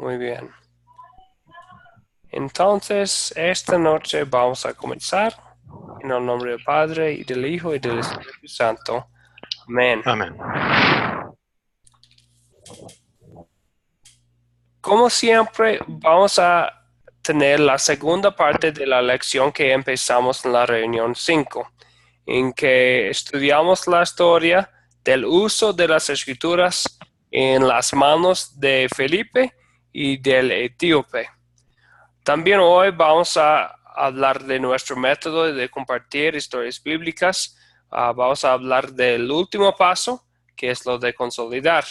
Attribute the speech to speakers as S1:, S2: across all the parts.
S1: Muy bien. Entonces, esta noche vamos a comenzar en el nombre del Padre, y del Hijo, y del Espíritu Santo. Amén.
S2: Amén.
S1: Como siempre, vamos a tener la segunda parte de la lección que empezamos en la reunión 5, en que estudiamos la historia del uso de las escrituras en las manos de Felipe y del etíope. También hoy vamos a hablar de nuestro método de compartir historias bíblicas. Vamos a hablar del último paso, que es lo de consolidar.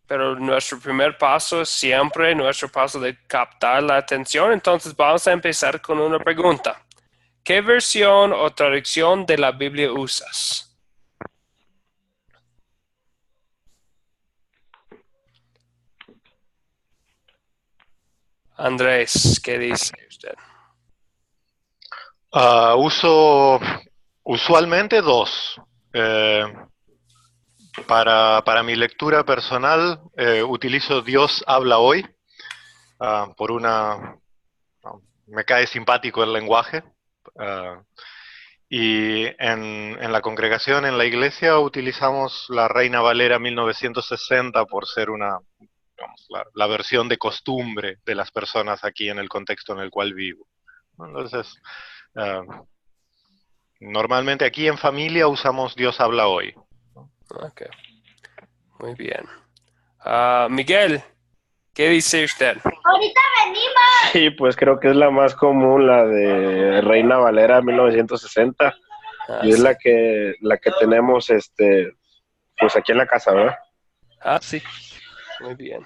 S1: Pero nuestro primer paso es siempre nuestro paso de captar la atención. Entonces vamos a empezar con una pregunta. ¿Qué versión o traducción de la Biblia usas? Andrés, ¿qué dice usted?
S2: Uso usualmente dos. Eh, para mi lectura personal utilizo Dios habla hoy. Por una... Me cae simpático el lenguaje. Uh, y en la congregación, en la iglesia, utilizamos la Reina Valera 1960 por ser digamos, la versión de costumbre de las personas aquí en el contexto en el cual vivo. Entonces, normalmente aquí en familia usamos Dios habla hoy.
S1: Ok, muy bien. Miguel, ¿qué dice usted?
S3: Ahorita venimos.
S4: Sí, pues creo que es la más común, la de Reina Valera 1960, y es
S1: Sí.
S4: la que tenemos pues aquí en la casa, ¿verdad?
S1: Sí. Muy bien.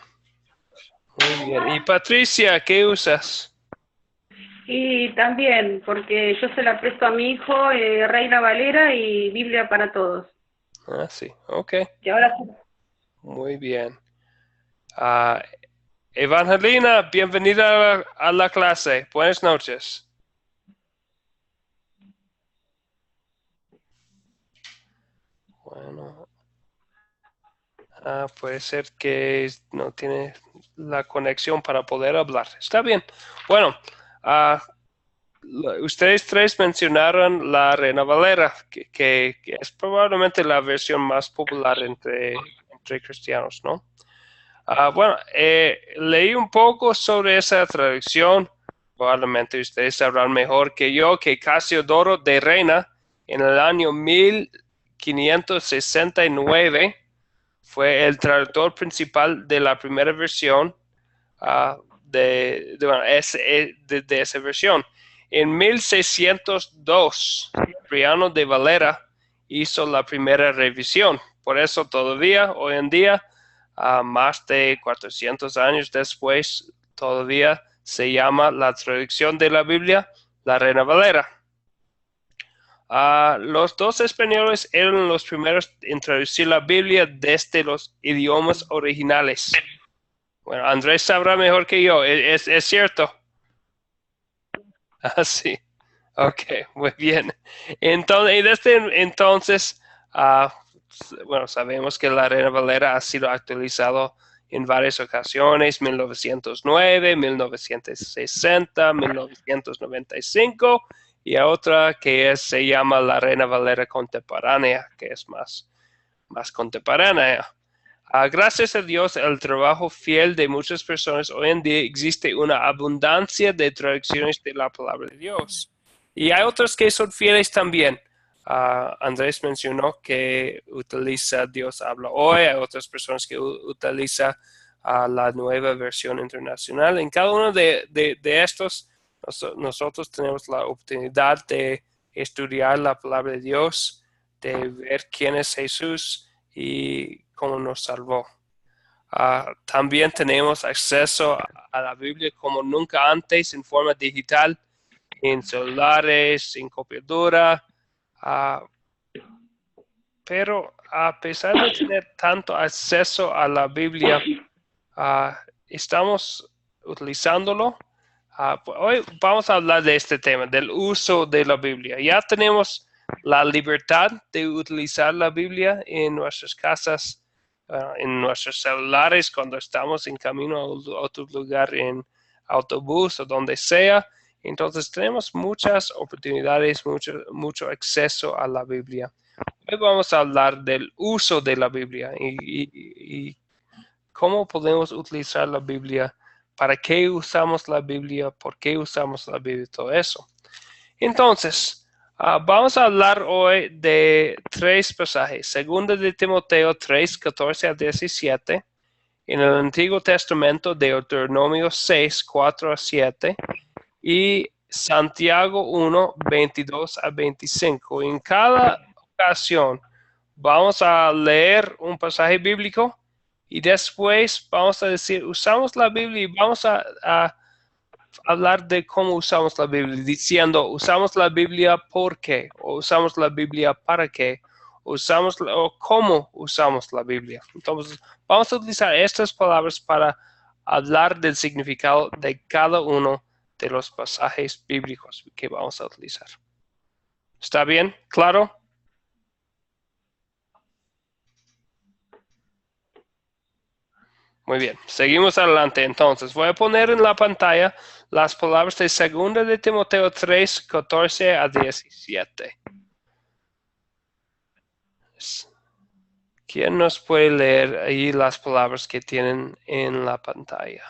S1: Muy bien. Y Patricia, ¿qué usas?
S5: Y también, porque yo se la presto a mi hijo, Reina Valera y Biblia para Todos.
S1: Sí. Ok.
S5: Y ahora sí.
S1: Muy bien. Evangelina, bienvenida a la clase. Buenas noches. Bueno, puede ser que no tiene la conexión para poder hablar. Está bien. Bueno, ustedes tres mencionaron la Reina Valera, que es probablemente la versión más popular entre cristianos, ¿no? Bueno, leí un poco sobre esa traducción. Probablemente ustedes sabrán mejor que yo que Casiodoro de Reina en el año 1569 fue el traductor principal de la primera versión de esa versión. En 1602, Cipriano de Valera hizo la primera revisión. Por eso todavía, hoy en día, más de 400 años después, todavía se llama la traducción de la Biblia, la Reina Valera. Los dos españoles eran los primeros en traducir la Biblia desde los idiomas originales. Bueno, Andrés sabrá mejor que yo, ¿es cierto? Sí. Ok, muy bien. Entonces, y desde entonces, bueno, sabemos que la Reina Valera ha sido actualizado en varias ocasiones, 1909, 1960, 1995, y a otra que se llama la Reina Valera contemporánea, que es más contemporánea. Gracias a Dios, el trabajo fiel de muchas personas hoy en día existe una abundancia de traducciones de la palabra de Dios. Y hay otros que son fieles también. Andrés mencionó que utiliza Dios habla hoy, hay otras personas que utilizan la nueva versión internacional. En cada uno de estos, nosotros tenemos la oportunidad de estudiar la palabra de Dios, de ver quién es Jesús y cómo nos salvó. También tenemos acceso a la Biblia como nunca antes en forma digital, en celulares, en copiadora, pero a pesar de tener tanto acceso a la Biblia, estamos utilizándolo. Hoy vamos a hablar de este tema, del uso de la Biblia. Ya tenemos la libertad de utilizar la Biblia en nuestras casas, en nuestros celulares, cuando estamos en camino a otro lugar, en autobús o donde sea. Entonces tenemos muchas oportunidades, mucho acceso a la Biblia. Hoy vamos a hablar del uso de la Biblia y cómo podemos utilizar la Biblia, para qué usamos la Biblia, por qué usamos la Biblia y todo eso. Entonces, vamos a hablar hoy de 3 pasajes. Segunda de Timoteo 3, 14 a 17. En el Antiguo Testamento, Deuteronomio 6, 4 a 7. Y Santiago 1, 22 a 25. En cada ocasión vamos a leer un pasaje bíblico y después vamos a decir, usamos la Biblia y vamos a hablar de cómo usamos la Biblia, diciendo, usamos la Biblia por qué, o usamos la Biblia para qué, o cómo usamos la Biblia. Entonces, vamos a utilizar estas palabras para hablar del significado de cada uno de los pasajes bíblicos que vamos a utilizar. ¿Está bien? ¿Claro? Muy bien, seguimos adelante. Entonces, voy a poner en la pantalla las palabras de 2 de Timoteo 3, 14 a 17. ¿Quién nos puede leer ahí las palabras que tienen en la pantalla?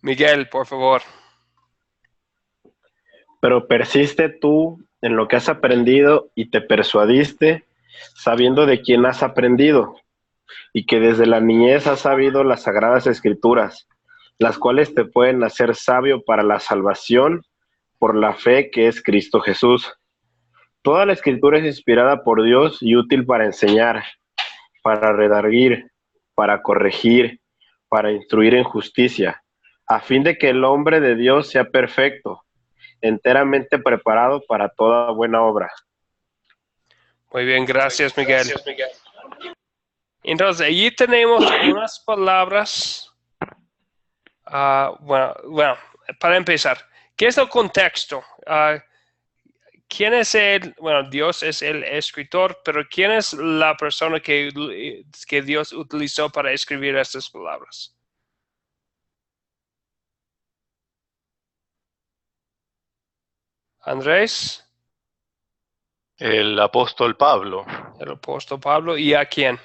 S1: Miguel, por favor.
S4: Pero persiste tú en lo que has aprendido y te persuadiste, sabiendo de quién has aprendido, y que desde la niñez has sabido las sagradas escrituras, las cuales te pueden hacer sabio para la salvación por la fe que es Cristo Jesús. Toda la escritura es inspirada por Dios y útil para enseñar, para redarguir, para corregir, para instruir en justicia, a fin de que el hombre de Dios sea perfecto, enteramente preparado para toda buena obra.
S1: Muy bien, gracias, Miguel. Entonces, allí tenemos unas palabras. Bueno, para empezar, ¿qué es el contexto? ¿Quién es Dios es el escritor, pero ¿quién es la persona que Dios utilizó para escribir estas palabras? Andrés.
S2: El apóstol Pablo.
S1: El apóstol Pablo. ¿Y a quién?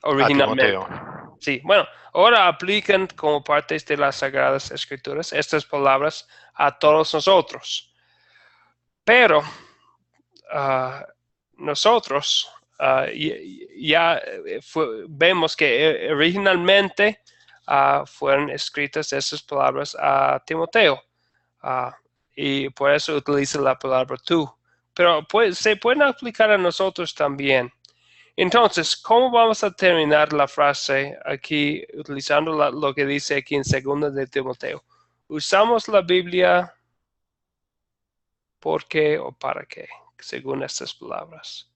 S1: Originalmente.
S2: A Timoteo.
S1: Sí, bueno, ahora aplican como partes de las Sagradas Escrituras estas palabras a todos nosotros. Pero nosotros vemos que originalmente fueron escritas esas palabras a Timoteo. Y por eso utiliza la palabra tú. Pero se pueden aplicar a nosotros también. Entonces, ¿cómo vamos a terminar la frase aquí utilizando lo que dice aquí en 2 de Timoteo? Usamos la Biblia ¿por qué o para qué? Según estas palabras.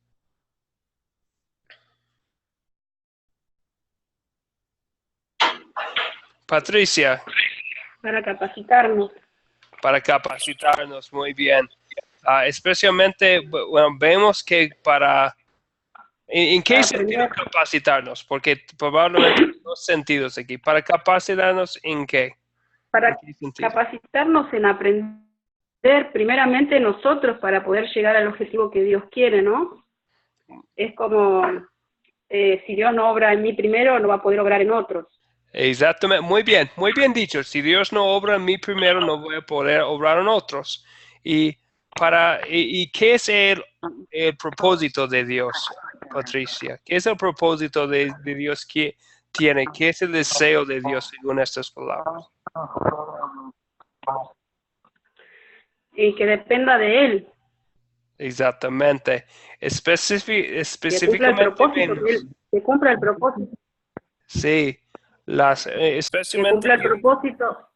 S1: Patricia.
S5: Para capacitarnos.
S1: Para capacitarnos, muy bien. Especialmente, bueno, vemos que ¿en qué sentido capacitarnos? Porque probablemente hay 2 sentidos aquí. ¿Para capacitarnos en qué?
S5: Para capacitarnos en aprender primeramente nosotros para poder llegar al objetivo que Dios quiere, ¿no? Es como, si Dios no obra en mí primero, no va a poder obrar en otros.
S1: Exactamente, muy bien dicho. Si Dios no obra en mí primero, no voy a poder obrar en otros. ¿Y qué es el propósito de Dios, Patricia? ¿Qué es el propósito de Dios que tiene? ¿Qué es el deseo de Dios según estas palabras?
S5: Y que dependa de Él.
S1: Exactamente. Específicamente.
S5: Que cumpla el propósito.
S1: Sí. Especialmente.
S5: Que cumpla el propósito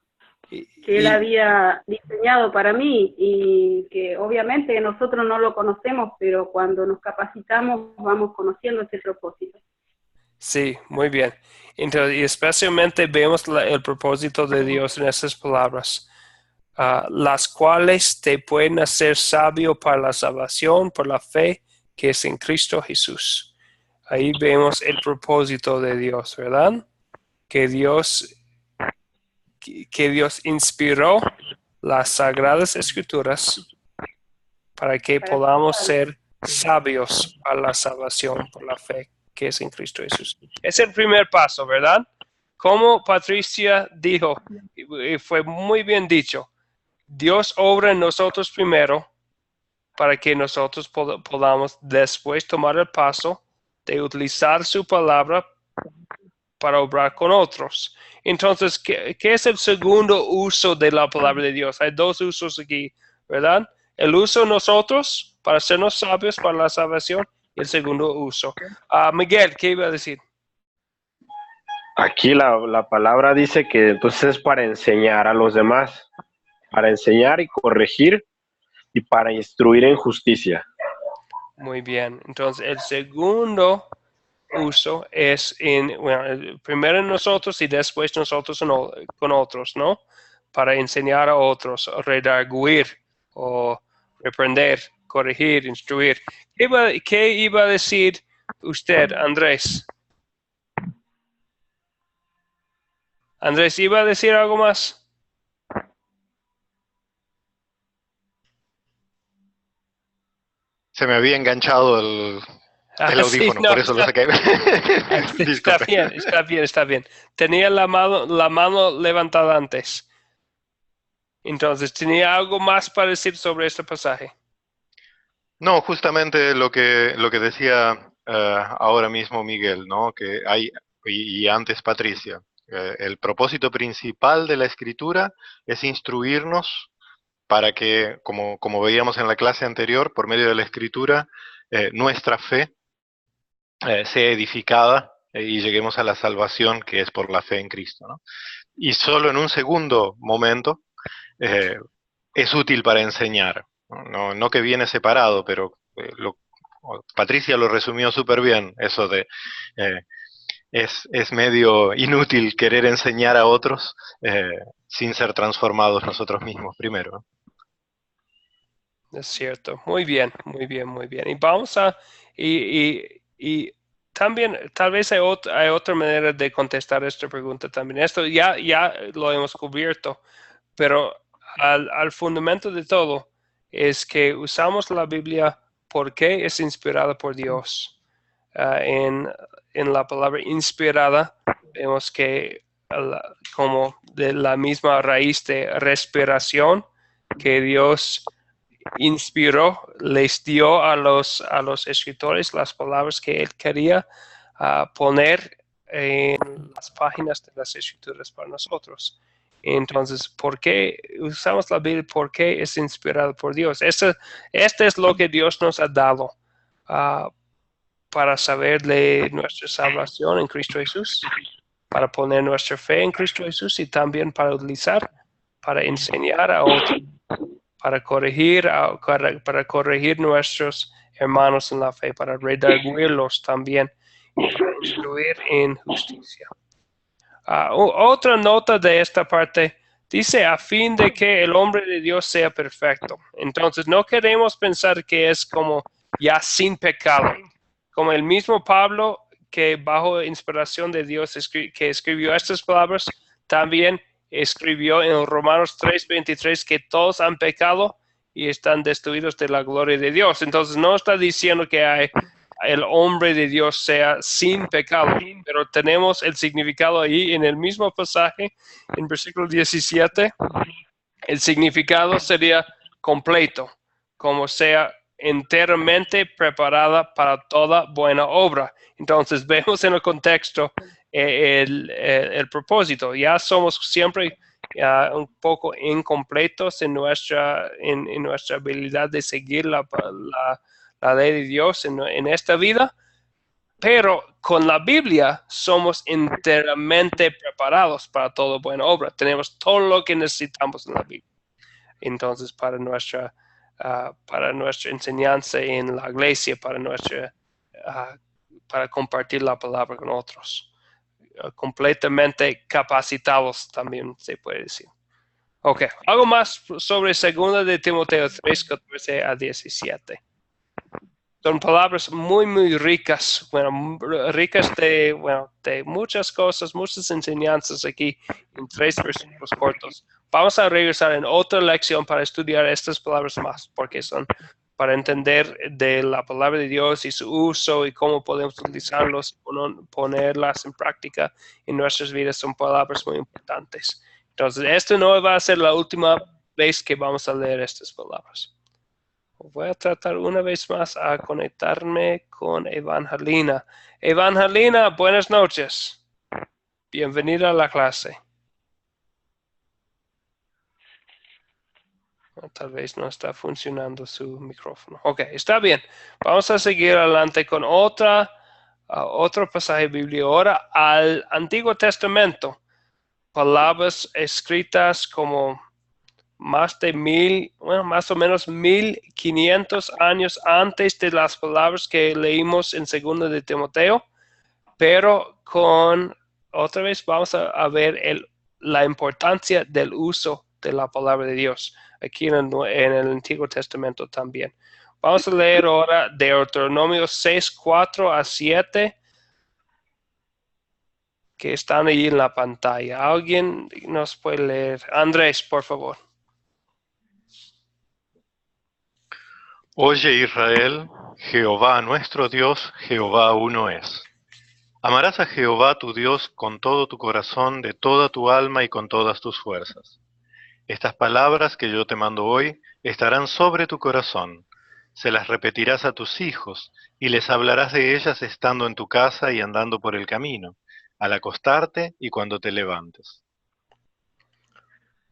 S5: que Él había diseñado para mí y que obviamente nosotros no lo conocemos, pero cuando nos capacitamos vamos conociendo ese propósito.
S1: Sí, muy bien. Entonces, y especialmente vemos el propósito de Dios en esas palabras, las cuales te pueden hacer sabio para la salvación, por la fe que es en Cristo Jesús. Ahí vemos el propósito de Dios, ¿verdad? Que Dios inspiró las sagradas escrituras para que podamos ser sabios para la salvación, por la fe que es en Cristo Jesús. Es el primer paso, ¿verdad? Como Patricia dijo, y fue muy bien dicho, Dios obra en nosotros primero para que nosotros podamos después tomar el paso de utilizar su palabra para obrar con otros. Entonces, ¿qué es el segundo uso de la palabra de Dios? Hay dos usos aquí, ¿verdad? El uso de nosotros para hacernos sabios para la salvación y el segundo uso. Miguel, ¿qué iba a decir?
S4: Aquí la palabra dice que entonces es para enseñar a los demás, para enseñar y corregir y para instruir en justicia.
S1: Muy bien. Entonces, el segundo uso es primero en nosotros y después nosotros con otros, ¿no? Para enseñar a otros, redarguir o reprender, corregir, instruir. ¿Qué iba a decir usted, Andrés? Andrés, ¿iba a decir algo más?
S2: Se me había enganchado el audífono,
S1: Sí, no,
S2: por eso lo saqué.
S1: está bien. Tenía la mano levantada antes. Entonces, ¿tenía algo más para decir sobre este pasaje?
S2: No, justamente lo que decía ahora mismo Miguel, ¿no? Que hay, y antes Patricia, el propósito principal de la escritura es instruirnos para que, como veíamos en la clase anterior, por medio de la escritura, nuestra fe sea edificada y lleguemos a la salvación que es por la fe en Cristo, ¿no? Y solo en un segundo momento eh, es útil para enseñar, ¿no? No que viene separado, pero Patricia lo resumió súper bien, eso de eh, es medio inútil querer enseñar a otros sin ser transformados nosotros mismos primero, ¿no?
S1: Es cierto. Muy bien, muy bien, muy bien. Y y también, tal vez hay otra manera de contestar esta pregunta también. Esto ya lo hemos cubierto, pero al fundamento de todo es que usamos la Biblia porque es inspirada por Dios. En la palabra inspirada vemos que como de la misma raíz de respiración que Dios inspiró, les dio a los escritores las palabras que él quería poner en las páginas de las escrituras para nosotros. Entonces, ¿por qué usamos la Biblia? ¿Por qué es inspirado por Dios? Este es lo que Dios nos ha dado para saber de nuestra salvación en Cristo Jesús, para poner nuestra fe en Cristo Jesús y también para utilizar, para enseñar a otros, para corregir nuestros hermanos en la fe, para redarguirlos también y para instruir en justicia. Otra nota de esta parte dice a fin de que el hombre de Dios sea perfecto. Entonces no queremos pensar que es como ya sin pecado, como el mismo Pablo que bajo inspiración de Dios que escribió estas palabras, también escribió en Romanos 3:23 que todos han pecado y están destruidos de la gloria de Dios. Entonces no está diciendo que el hombre de Dios sea sin pecado, pero tenemos el significado ahí en el mismo pasaje, en versículo 17, el significado sería completo, como sea enteramente preparada para toda buena obra. Entonces vemos en el contexto el propósito. Ya somos siempre un poco incompletos en nuestra habilidad de seguir la ley de Dios en esta vida, pero con la Biblia somos enteramente preparados para toda buena obra. Tenemos todo lo que necesitamos en la Biblia. Entonces, para nuestra enseñanza en la iglesia, para para compartir la palabra con otros. Completamente capacitados también se puede decir. Ok, algo más sobre 2 de Timoteo 3, 14 a 17. Son palabras muy, muy ricas, ricas de muchas cosas, muchas enseñanzas aquí en 3 versículos cortos. Vamos a regresar en otra lección para estudiar estas palabras más, porque son para entender de la palabra de Dios y su uso y cómo podemos utilizarlos, ponerlas en práctica en nuestras vidas. Son palabras muy importantes. Entonces, esto no va a ser la última vez que vamos a leer estas palabras. Voy a tratar una vez más a conectarme con Evangelina. Evangelina, buenas noches. Bienvenida a la clase. Tal vez no está funcionando su micrófono. Ok, está bien. Vamos a seguir adelante con otro pasaje bíblico. Ahora al Antiguo Testamento. Palabras escritas como más o menos 1500 años antes de las palabras que leímos en 2 de Timoteo, pero otra vez vamos a ver la importancia del uso de la palabra de Dios aquí en el Antiguo Testamento también. Vamos a leer ahora Deuteronomio 6, 4 a 7, que están ahí en la pantalla. ¿Alguien nos puede leer? Andrés, por favor.
S2: Oye Israel, Jehová nuestro Dios, Jehová uno es. Amarás a Jehová tu Dios con todo tu corazón, de toda tu alma y con todas tus fuerzas. Estas palabras que yo te mando hoy estarán sobre tu corazón. Se las repetirás a tus hijos y les hablarás de ellas estando en tu casa y andando por el camino, al acostarte y cuando te levantes.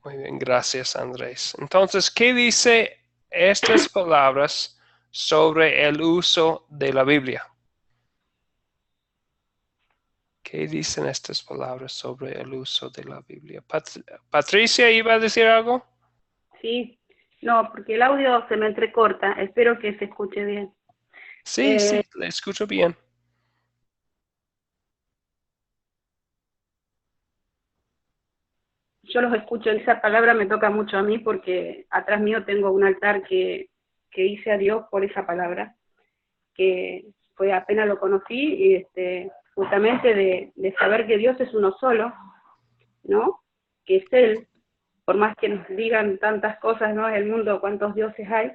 S1: Muy bien, gracias Andrés. Entonces, ¿qué dice estas palabras sobre el uso de la Biblia? ¿Qué dicen estas palabras sobre el uso de la Biblia? Patricia, ¿iba a decir algo?
S5: Sí, no, porque el audio se me entrecorta. Espero que se escuche bien.
S1: Sí, sí, le escucho bien.
S5: Yo los escucho, esa palabra me toca mucho a mí porque atrás mío tengo un altar que hice a Dios por esa palabra, que fue apenas lo conocí y justamente de saber que Dios es uno solo, ¿no? Que es Él, por más que nos digan tantas cosas, ¿no? En el mundo, cuántos dioses hay,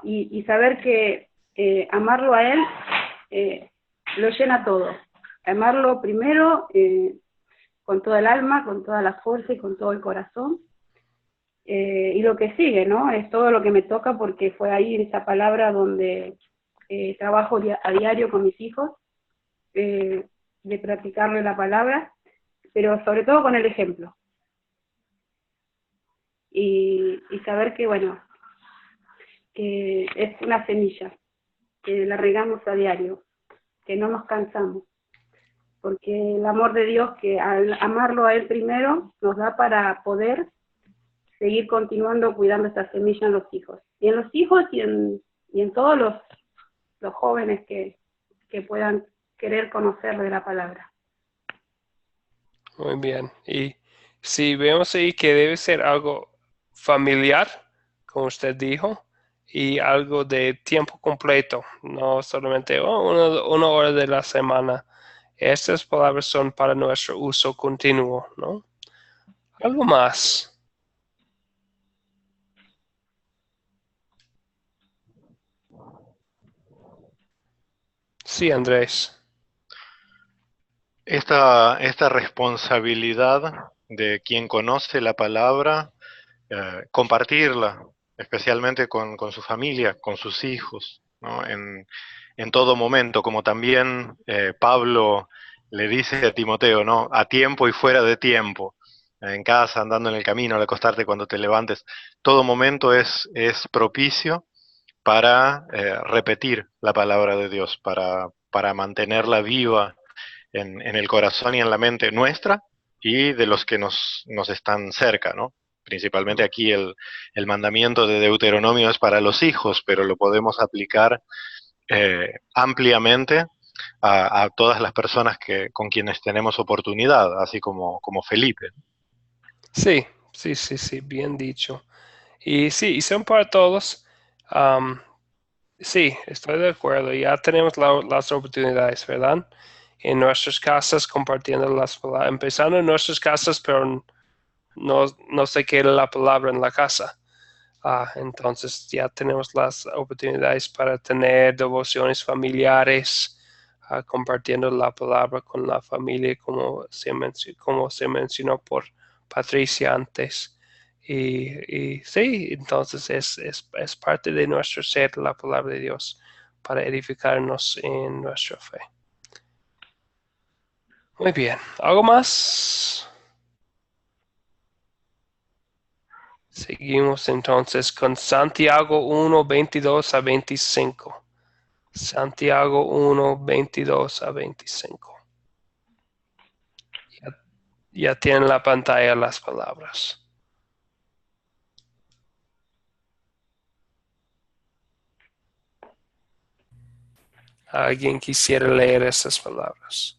S5: y saber que amarlo a Él lo llena todo. Amarlo primero con toda el alma, con toda la fuerza y con todo el corazón. Y lo que sigue, ¿no? Es todo lo que me toca porque fue ahí en esa palabra donde trabajo a diario con mis hijos, de practicarle la palabra, pero sobre todo con el ejemplo. Y saber que, bueno, que es una semilla, que la regamos a diario, que no nos cansamos, porque el amor de Dios, que al amarlo a Él primero, nos da para poder seguir continuando cuidando esta semilla en los hijos. Y en los hijos y en todos los jóvenes que puedan querer conocer de la palabra.
S1: Muy bien. Y si vemos ahí que debe ser algo familiar, como usted dijo, y algo de tiempo completo, no solamente una hora de la semana. Estas palabras son para nuestro uso continuo, ¿no? Algo más. Sí, Andrés.
S2: Esta responsabilidad de quien conoce la palabra, compartirla, especialmente con su familia, con sus hijos, ¿no? En todo momento, como también Pablo le dice a Timoteo, ¿no? A tiempo y fuera de tiempo, en casa, andando en el camino, al acostarte, cuando te levantes, todo momento es propicio para repetir la palabra de Dios, para mantenerla viva en el corazón y en la mente nuestra y de los que nos están cerca, ¿no? Principalmente aquí el mandamiento de Deuteronomio es para los hijos, pero lo podemos aplicar ampliamente a todas las personas con quienes tenemos oportunidad, así como Felipe.
S1: Sí, bien dicho. Y sí, y son para todos. Sí, estoy de acuerdo. Ya tenemos las oportunidades, ¿verdad? En nuestras casas compartiendo las palabras, empezando en nuestras casas, pero no se queda la palabra en la casa. Entonces ya tenemos las oportunidades para tener devociones familiares, compartiendo la palabra con la familia, como se mencionó por Patricia antes. Y sí, entonces es parte de nuestro ser la palabra de Dios para edificarnos en nuestra fe. Muy bien, ¿algo más? Seguimos entonces con Santiago 1, 22 a 25. Santiago 1, 22 a 25. Ya tienen la pantalla las palabras. ¿Alguien quisiera leer esas palabras?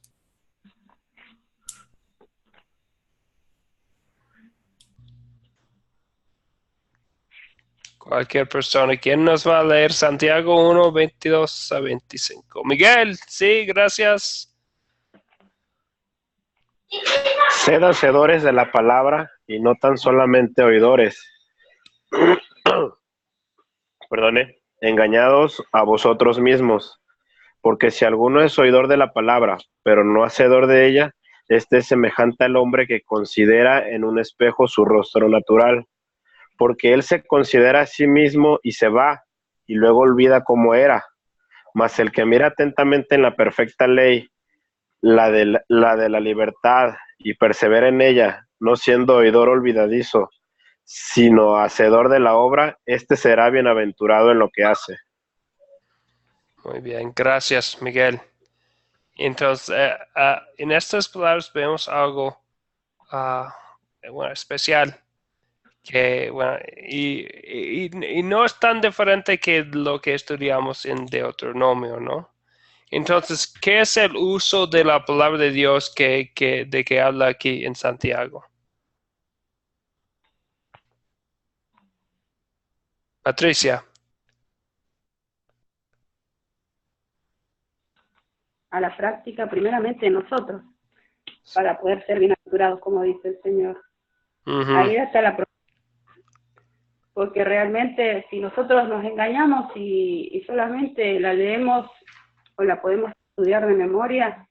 S1: Cualquier persona. ¿Quién nos va a leer Santiago 1, 22 a 25? Miguel, sí, gracias.
S4: Sed hacedores de la palabra y no tan solamente oidores. Perdone, engañados a vosotros mismos. Porque si alguno es oidor de la palabra, pero no hacedor de ella, este es semejante al hombre que considera en un espejo su rostro natural. Porque él se considera a sí mismo y se va, y luego olvida cómo era. Mas el que mira atentamente en la perfecta ley, la de la libertad, y persevera en ella, no siendo oidor olvidadizo, sino hacedor de la obra, este será bienaventurado en lo que hace.
S1: Muy bien, gracias, Miguel. Entonces, en estas palabras vemos algo especial, que, y no es tan diferente que lo que estudiamos en Deuteronomio, ¿no? Entonces, ¿qué es el uso de la palabra de Dios de que habla aquí en Santiago? Patricia.
S5: A la práctica, primeramente nosotros, para poder ser bienaventurados, como dice el Señor. Ahí está la problema. Porque realmente si nosotros nos engañamos y solamente la leemos o la podemos estudiar de memoria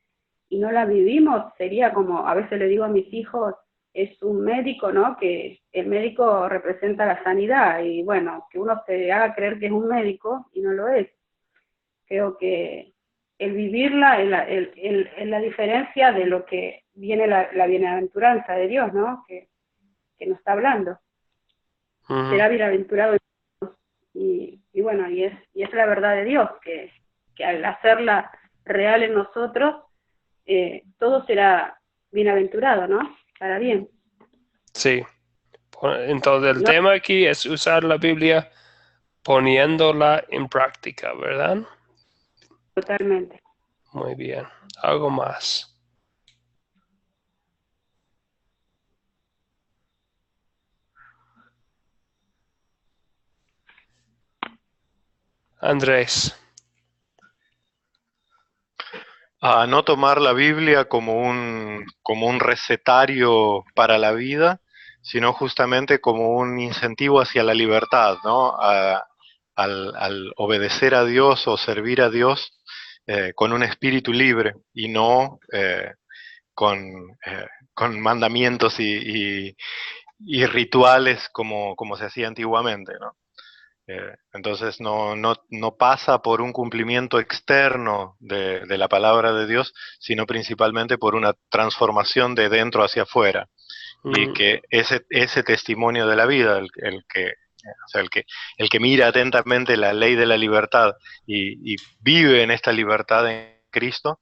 S5: y no la vivimos, sería como, a veces le digo a mis hijos, es un médico, ¿no? Que el médico representa la sanidad y bueno, que uno se haga creer que es un médico y no lo es. Creo que el vivirla es la diferencia de lo que viene la bienaventuranza de Dios, ¿no? Que nos está hablando. Será bienaventurado y bueno, y es la verdad de Dios, que al hacerla real en nosotros, todo será bienaventurado, ¿no? Para bien.
S1: Sí. Entonces el tema aquí es usar la Biblia poniéndola en práctica, ¿verdad?
S5: Totalmente.
S1: Muy bien. ¿Algo más? Andrés.
S2: A no tomar la Biblia como un recetario para la vida, sino justamente como un incentivo hacia la libertad, ¿no? Al obedecer a Dios o servir a Dios con un espíritu libre y no con mandamientos y rituales como se hacía antiguamente, ¿no? Entonces no pasa por un cumplimiento externo de la palabra de Dios, sino principalmente por una transformación de dentro hacia afuera. Y que ese testimonio de la vida, el que mira atentamente la ley de la libertad y vive en esta libertad en Cristo,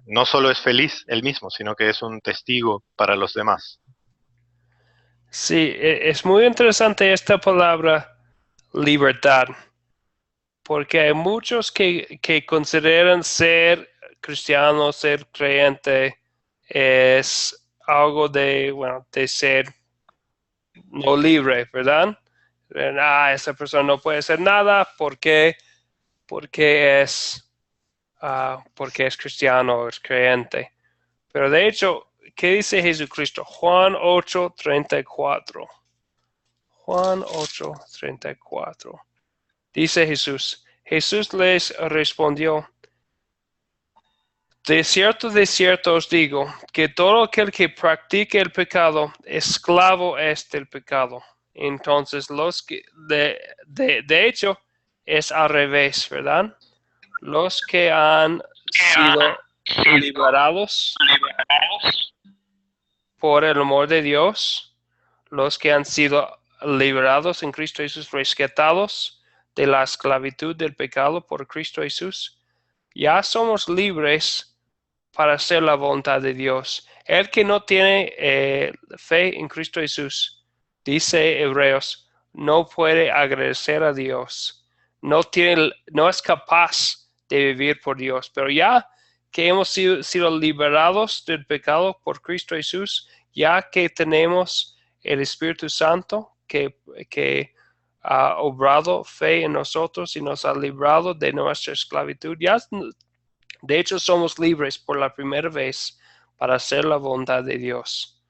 S2: no solo es feliz él mismo, sino que es un testigo para los demás.
S1: Sí, es muy interesante esta palabra libertad, porque hay muchos que consideran ser cristiano, ser creyente, es algo de, bueno, de ser no libre, ¿verdad? Esa persona no puede hacer nada porque es cristiano, es creyente. Pero de hecho, ¿qué dice Jesucristo? Juan 8:34. Juan 8:34. Dice Jesús. Jesús les respondió: de cierto os digo, que todo aquel que practique el pecado, esclavo es del pecado. Entonces, los que, de hecho, es al revés, ¿verdad? Los que han sido liberados por el amor de Dios, los que han sido liberados en Cristo Jesús, rescatados de la esclavitud del pecado por Cristo Jesús, ya somos libres para hacer la voluntad de Dios. El que no tiene fe en Cristo Jesús, dice Hebreos, no puede agradecer a Dios. No es capaz de vivir por Dios. Pero ya que hemos sido liberados del pecado por Cristo Jesús, ya que tenemos el Espíritu Santo que ha obrado fe en nosotros y nos ha librado de nuestra esclavitud, ya de hecho somos libres por la primera vez para hacer la voluntad de Dios.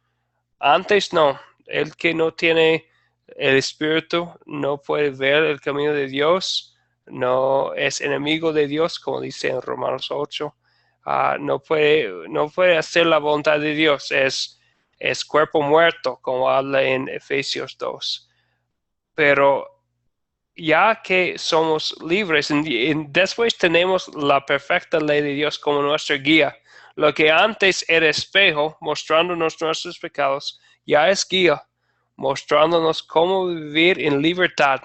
S1: Antes no, el que no tiene el Espíritu no puede ver el camino de Dios, no es enemigo de Dios, como dice en Romanos 8. No puede hacer la voluntad de Dios, es cuerpo muerto, como habla en Efesios 2. Pero ya que somos libres, después tenemos la perfecta ley de Dios como nuestra guía. Lo que antes era espejo, mostrándonos nuestros pecados, ya es guía, mostrándonos cómo vivir en libertad.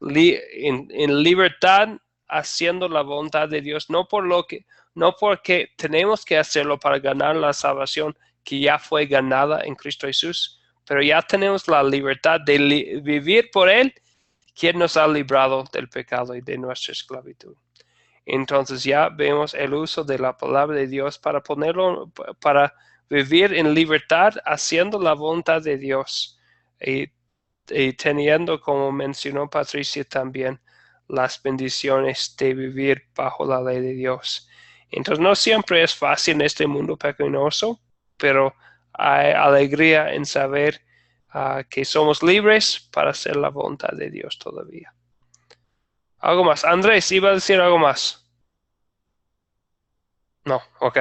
S1: En libertad, haciendo la voluntad de Dios, no porque tenemos que hacerlo para ganar la salvación que ya fue ganada en Cristo Jesús, pero ya tenemos la libertad de vivir por Él, quien nos ha librado del pecado y de nuestra esclavitud. Entonces ya vemos el uso de la palabra de Dios para vivir en libertad, haciendo la voluntad de Dios y teniendo, como mencionó Patricia también, las bendiciones de vivir bajo la ley de Dios. Entonces no siempre es fácil en este mundo pecaminoso, pero hay alegría en saber que somos libres para hacer la voluntad de Dios todavía. ¿Algo más? Andrés, ¿iba a decir algo más? No, ok.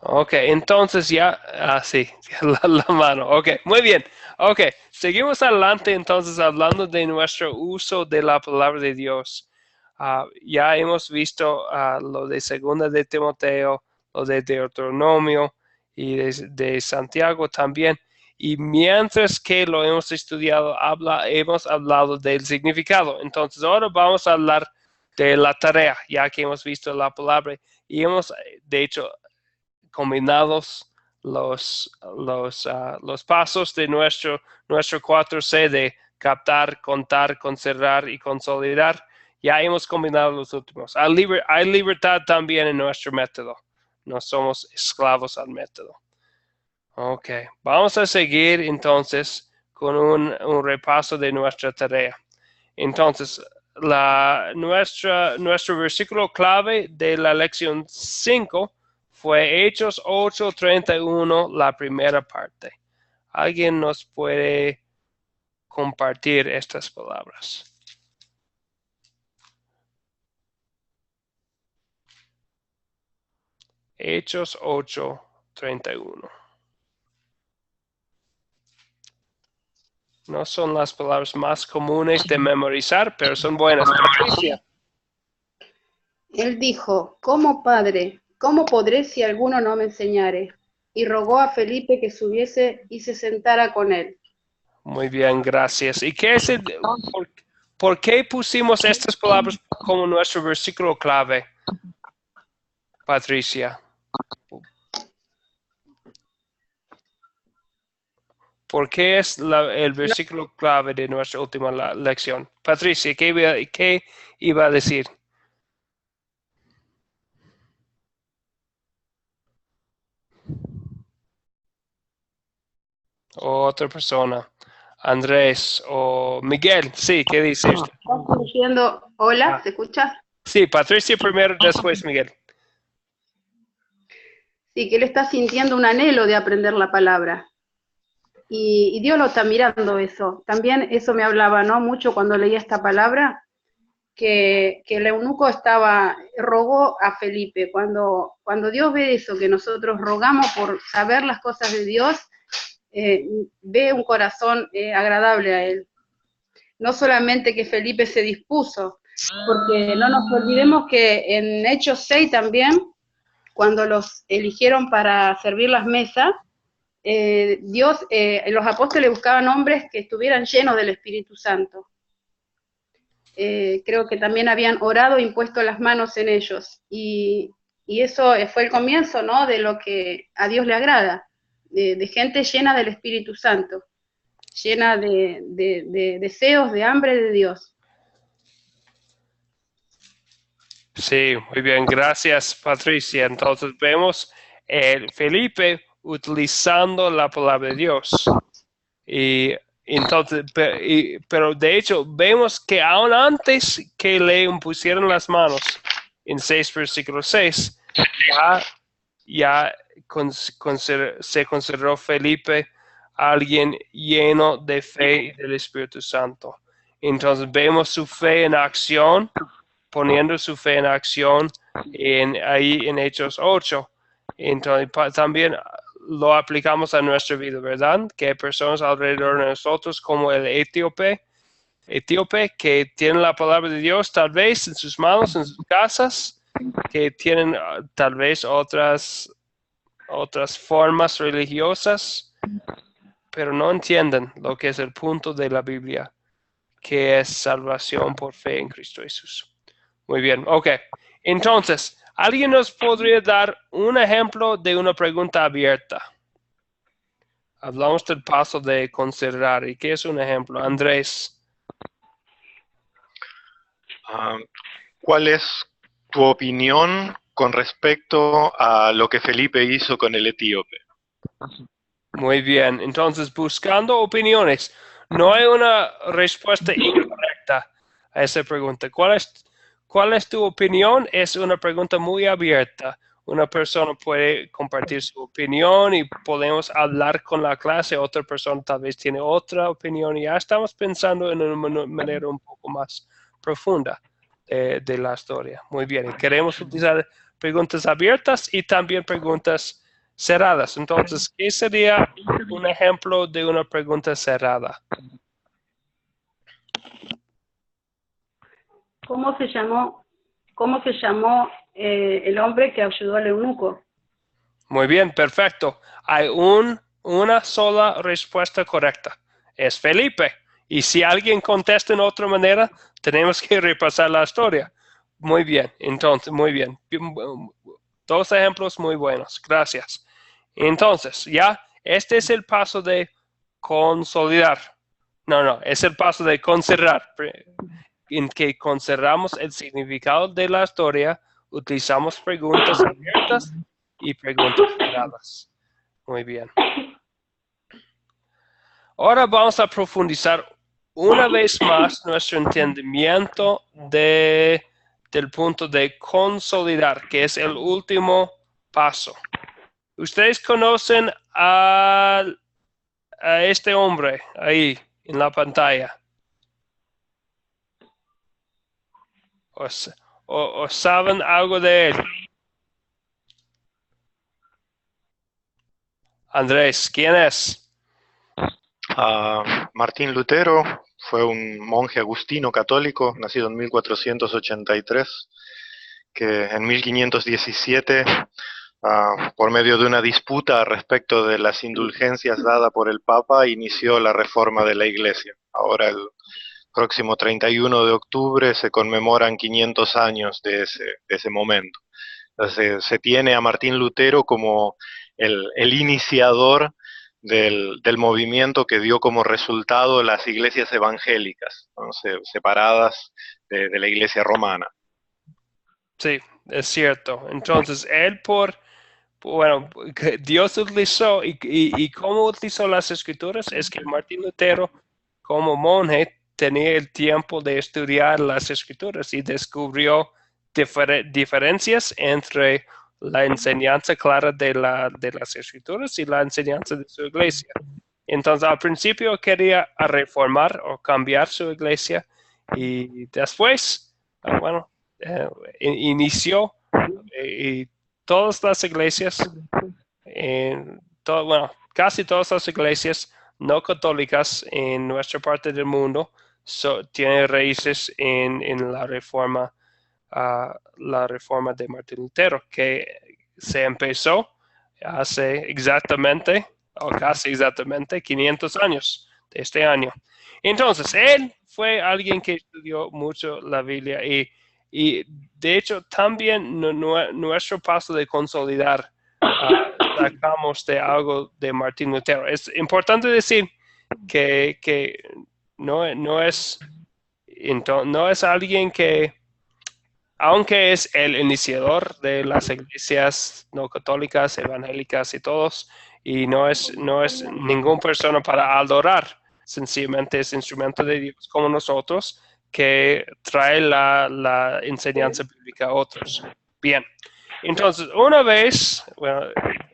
S1: Ok, entonces ya, sí, la mano, ok, muy bien. Ok, seguimos adelante entonces hablando de nuestro uso de la palabra de Dios. Ya hemos visto lo de Segunda de Timoteo, lo de Deuteronomio y de Santiago también. Y mientras que lo hemos estudiado, hemos hablado del significado. Entonces ahora vamos a hablar de la tarea, ya que hemos visto la palabra y hemos, de hecho, combinados los pasos de nuestro 4C de captar, contar, conservar y consolidar. Ya hemos combinado los últimos. Hay libertad también en nuestro método. No somos esclavos al método. Ok, vamos a seguir entonces con un repaso de nuestra tarea. Entonces, nuestro versículo clave de la lección 5 fue Hechos 8:31, la primera parte. ¿Alguien nos puede compartir estas palabras? Hechos 8:31. No son las palabras más comunes de memorizar, pero son buenas. Patricia.
S5: Él dijo: ¿Cómo, Padre? ¿Cómo podré si alguno no me enseñare? Y rogó a Felipe que subiese y se sentara con él.
S1: Muy bien, gracias. ¿Y qué es por qué pusimos estas palabras como nuestro versículo clave, Patricia? ¿Por qué es el versículo clave de nuestra última lección? Patricia, ¿qué iba a decir? Otra persona. Andrés o Miguel, sí, ¿qué dice usted?
S5: ¿Estás diciendo hola? ¿Se escucha?
S1: Sí, Patricia primero, después Miguel.
S5: Sí, que él está sintiendo un anhelo de aprender la palabra. Y Dios lo está mirando eso. También eso me hablaba, ¿no? Mucho cuando leía esta palabra, que el eunuco rogó a Felipe. Cuando Dios ve eso, que nosotros rogamos por saber las cosas de Dios, ve un corazón agradable a él. No solamente que Felipe se dispuso, porque no nos olvidemos que en Hechos 6 también, cuando los eligieron para servir las mesas, los apóstoles buscaban hombres que estuvieran llenos del Espíritu Santo. Creo que también habían orado e impuesto las manos en ellos, y eso fue el comienzo, ¿no?, de lo que a Dios le agrada, de gente llena del Espíritu Santo, llena de deseos, de hambre de Dios.
S1: Sí, muy bien, gracias Patricia. Entonces vemos Felipe utilizando la palabra de Dios. Y entonces, pero de hecho vemos que aún antes que le impusieron las manos, en 6 versículo 6, ya se consideró Felipe alguien lleno de fe y del Espíritu Santo. Entonces vemos su fe en acción, poniendo su fe en acción ahí en Hechos 8. Entonces también lo aplicamos a nuestra vida, ¿verdad? Que hay personas alrededor de nosotros como el etíope que tienen la palabra de Dios tal vez en sus manos, en sus casas, que tienen tal vez otras formas religiosas, pero no entienden lo que es el punto de la Biblia, que es salvación por fe en Cristo Jesús. Muy bien, ok. Entonces, ¿alguien nos podría dar un ejemplo de una pregunta abierta? Hablamos del paso de considerar. ¿Y qué es un ejemplo? Andrés.
S2: ¿Cuál es tu opinión con respecto a lo que Felipe hizo con el etíope?
S1: Muy bien. Entonces, buscando opiniones. No hay una respuesta incorrecta a esa pregunta. ¿Cuál es tu opinión? Es una pregunta muy abierta. Una persona puede compartir su opinión y podemos hablar con la clase. Otra persona tal vez tiene otra opinión y ya estamos pensando en una manera un poco más profunda de la historia. Muy bien. Y queremos utilizar preguntas abiertas y también preguntas cerradas. Entonces, ¿qué sería un ejemplo de una pregunta cerrada?
S5: ¿Cómo se llamó el hombre que ayudó al eunuco?
S1: Muy bien, perfecto. Hay una sola respuesta correcta. Es Felipe. Y si alguien contesta en otra manera, tenemos que repasar la historia. Muy bien, entonces, muy bien. 2 ejemplos muy buenos. Gracias. Entonces, ya, este es el paso de consolidar. No, es el paso de considerar. En que consideramos el significado de la historia, utilizamos preguntas abiertas y preguntas cerradas. Muy bien. Ahora vamos a profundizar una vez más nuestro entendimiento del punto de consolidar, que es el último paso. Ustedes conocen a este hombre ahí en la pantalla. ¿O saben algo de él? Andrés, ¿quién es?
S2: Martín Lutero fue un monje agustino católico, nacido en 1483, que en 1517, por medio de una disputa respecto de las indulgencias dadas por el Papa, inició la reforma de la Iglesia. Ahora el próximo 31 de octubre se conmemoran 500 años de ese momento. Entonces, se tiene a Martín Lutero como el iniciador del movimiento que dio como resultado las iglesias evangélicas, ¿no? Separadas de la iglesia romana.
S1: Sí, es cierto. Entonces, bueno, que Dios utilizó y cómo utilizó las escrituras es que Martín Lutero, como monje, tenía el tiempo de estudiar las escrituras y descubrió diferencias entre la enseñanza clara de las escrituras y la enseñanza de su iglesia. Entonces, al principio quería reformar o cambiar su iglesia y después, bueno, inició y todas las iglesias, bueno, casi todas las iglesias no católicas en nuestra parte del mundo tienen raíces en la reforma de Martín Lutero, que se empezó hace exactamente, o casi exactamente, 500 años de este año. Entonces, él fue alguien que estudió mucho la Biblia y de hecho también nuestro paso de consolidar sacamos de algo de Martín Lutero. Es importante decir que no es alguien que, aunque es el iniciador de las iglesias no católicas, evangélicas y todos, y no es ninguna persona para adorar, sencillamente es instrumento de Dios como nosotros, que trae la enseñanza bíblica a otros. Bien, entonces una vez, bueno,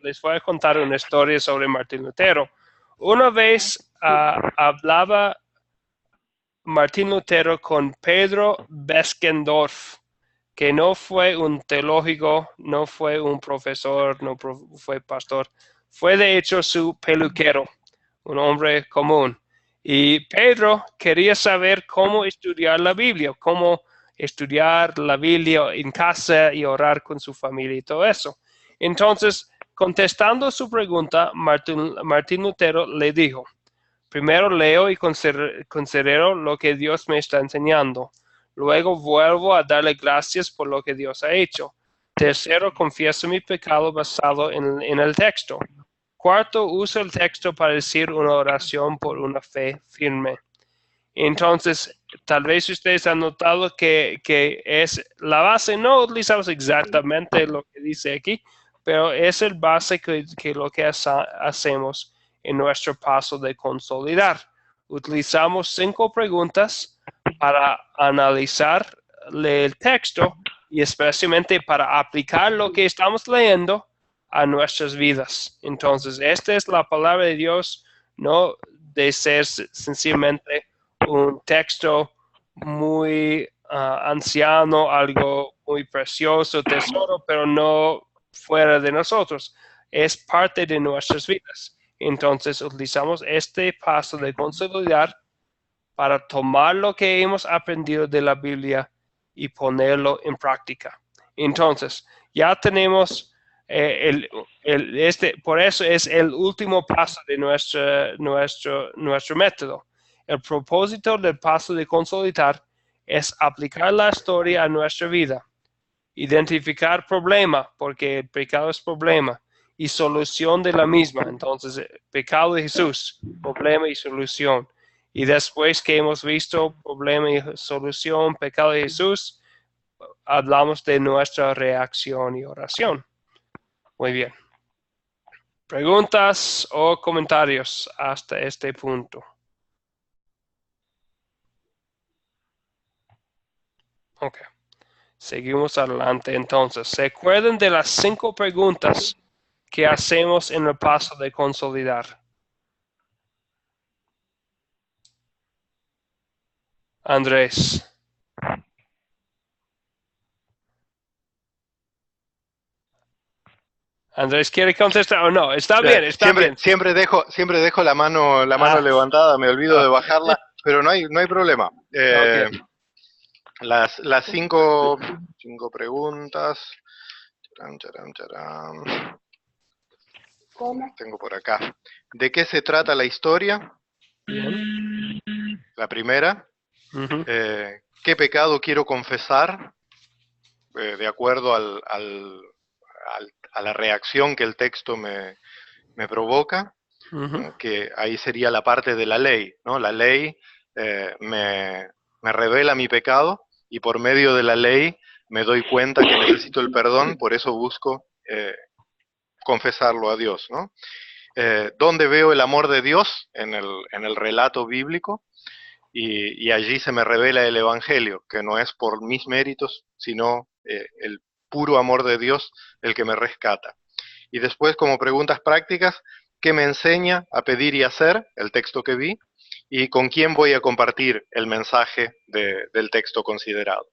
S1: les voy a contar una historia sobre Martín Lutero. Una vez hablaba Martín Lutero con Pedro Beskendorf, que no fue un teólogo, no fue un profesor, no fue pastor, fue de hecho su peluquero, un hombre común. Y Pedro quería saber cómo estudiar la Biblia, cómo estudiar la Biblia en casa y orar con su familia y todo eso. Entonces, contestando su pregunta, Martín Lutero le dijo: primero leo y considero lo que Dios me está enseñando. Luego vuelvo a darle gracias por lo que Dios ha hecho. Tercero, confieso mi pecado basado en el texto. Cuarto, uso el texto para decir una oración por una fe firme. Entonces, tal vez ustedes han notado que es la base, no utilizamos exactamente lo que dice aquí, pero es el base que lo que hacemos en nuestro paso de consolidar. Utilizamos 5 preguntas para analizar el texto y especialmente para aplicar lo que estamos leyendo a nuestras vidas. Entonces, esta es la palabra de Dios, no de ser sencillamente un texto muy anciano, algo muy precioso, tesoro, pero no fuera de nosotros. Es parte de nuestras vidas. Entonces, utilizamos este paso de consolidar para tomar lo que hemos aprendido de la Biblia y ponerlo en práctica. Entonces, ya tenemos por eso es el último paso de nuestro método. El propósito del paso de consolidar es aplicar la historia a nuestra vida, identificar problema, porque el pecado es problema, y solución de la misma. Entonces, pecado de Jesús, problema y solución. Y después que hemos visto problema y solución, pecado de Jesús, hablamos de nuestra reacción y oración. Muy bien. ¿Preguntas o comentarios hasta este punto? Ok. Seguimos adelante entonces. ¿Se acuerdan de las 5 preguntas que hacemos en el paso de consolidar? Andrés. Andrés, ¿quiere contestar o no? Está bien, está bien.
S2: Siempre dejo la mano levantada, me olvido de bajarla, pero no hay problema.
S1: Okay.
S2: Las 5 preguntas.
S3: ¿Cómo?
S2: Tengo por acá. ¿De qué se trata la historia?
S1: Bien.
S2: La primera.
S1: Uh-huh.
S2: ¿Qué pecado quiero confesar? De acuerdo a la reacción que el texto me provoca. que ahí sería la parte de la ley, ¿no? La ley me revela mi pecado y por medio de la ley me doy cuenta que necesito el perdón, por eso busco confesarlo a Dios, ¿no? ¿Dónde veo el amor de Dios? En el relato bíblico, y allí se me revela el Evangelio, que no es por mis méritos, sino el puro amor de Dios el que me rescata. Y después, como preguntas prácticas, ¿qué me enseña a pedir y hacer? El texto que vi. ¿Y con quién voy a compartir el mensaje del texto considerado?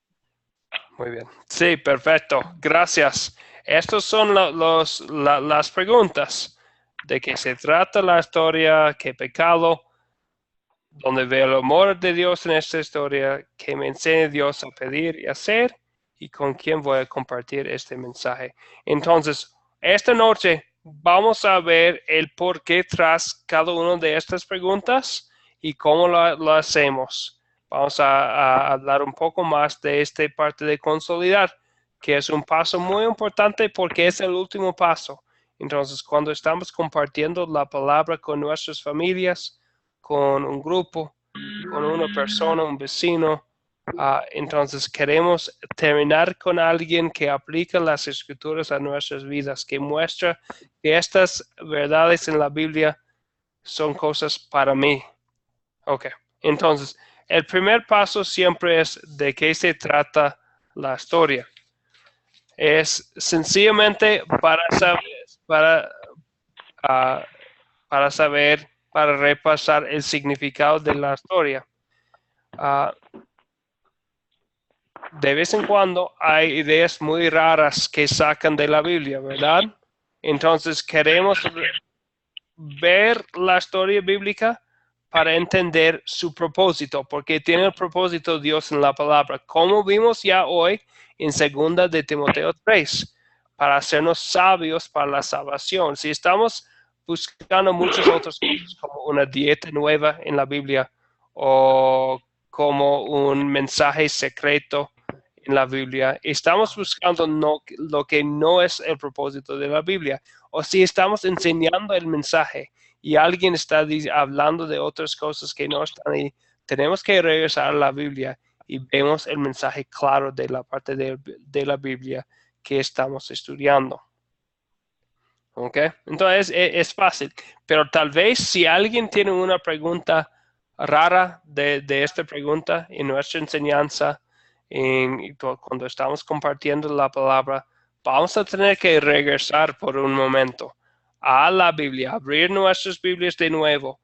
S1: Muy bien. Sí, perfecto. Gracias. Estas son las preguntas. ¿De qué se trata la historia? ¿Qué pecado? ¿Dónde veo el amor de Dios en esta historia? ¿Qué me enseña Dios a pedir y hacer? ¿Y con quién voy a compartir este mensaje? Entonces, esta noche vamos a ver el porqué tras cada una de estas preguntas y cómo lo hacemos. Vamos a hablar un poco más de esta parte de consolidar, que es un paso muy importante porque es el último paso. Entonces, cuando estamos compartiendo la palabra con nuestras familias, con un grupo, con una persona, un vecino, entonces queremos terminar con alguien que aplica las escrituras a nuestras vidas, que muestra que estas verdades en la Biblia son cosas para mí. Ok, entonces el primer paso siempre es de qué se trata la historia. Es sencillamente para repasar el significado de la historia. De vez en cuando hay ideas muy raras que sacan de la Biblia, ¿verdad? Entonces queremos ver la historia bíblica para entender su propósito, porque tiene el propósito Dios en la palabra, como vimos ya hoy en 2 de Timoteo 3, para hacernos sabios para la salvación. Si estamos buscando muchas otras cosas, como una dieta nueva en la Biblia, o como un mensaje secreto en la Biblia, estamos buscando lo que no es el propósito de la Biblia. O si estamos enseñando el mensaje y alguien está hablando de otras cosas que no están ahí, tenemos que regresar a la Biblia y vemos el mensaje claro de la parte de la Biblia que estamos estudiando. ¿Ok? Entonces es fácil, pero tal vez si alguien tiene una pregunta rara de esta pregunta en nuestra enseñanza, cuando estamos compartiendo la palabra, vamos a tener que regresar por un momento a la Biblia, abrir nuestras Biblias de nuevo,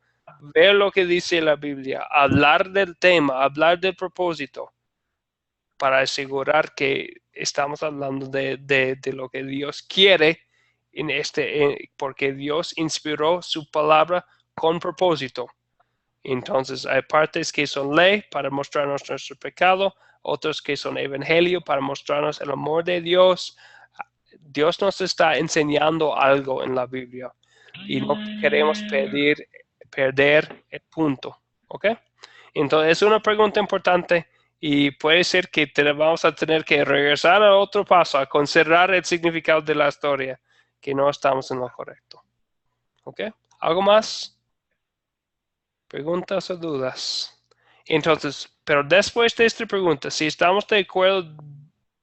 S1: ver lo que dice la Biblia, hablar del tema, hablar del propósito, para asegurar que estamos hablando de lo que Dios quiere porque Dios inspiró su palabra con propósito. Entonces hay partes que son ley para mostrarnos nuestro pecado, otros que son evangelio para mostrarnos el amor de Dios. Dios nos está enseñando algo en la Biblia y no queremos perder el punto. ¿Ok? Entonces es una pregunta importante y puede ser que vamos a tener que regresar a otro paso, a considerar el significado de la historia, que no estamos en lo correcto. ¿Ok? ¿Algo más? ¿Preguntas o dudas? Entonces, pero después de esta pregunta, si estamos de acuerdo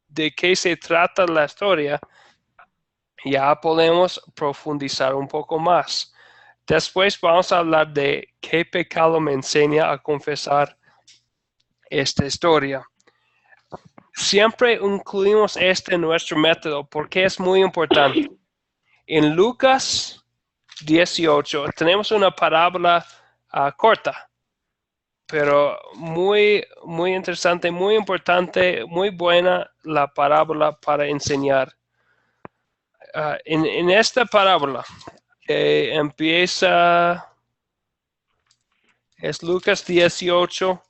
S1: de qué se trata la historia, ya podemos profundizar un poco más. Después vamos a hablar de qué pecado me enseña a confesar esta historia. Siempre incluimos este en nuestro método porque es muy importante. En Lucas 18 tenemos una parábola corta, pero muy, muy interesante, muy importante, muy buena la parábola para enseñar. En esta parábola que empieza, es Lucas 18,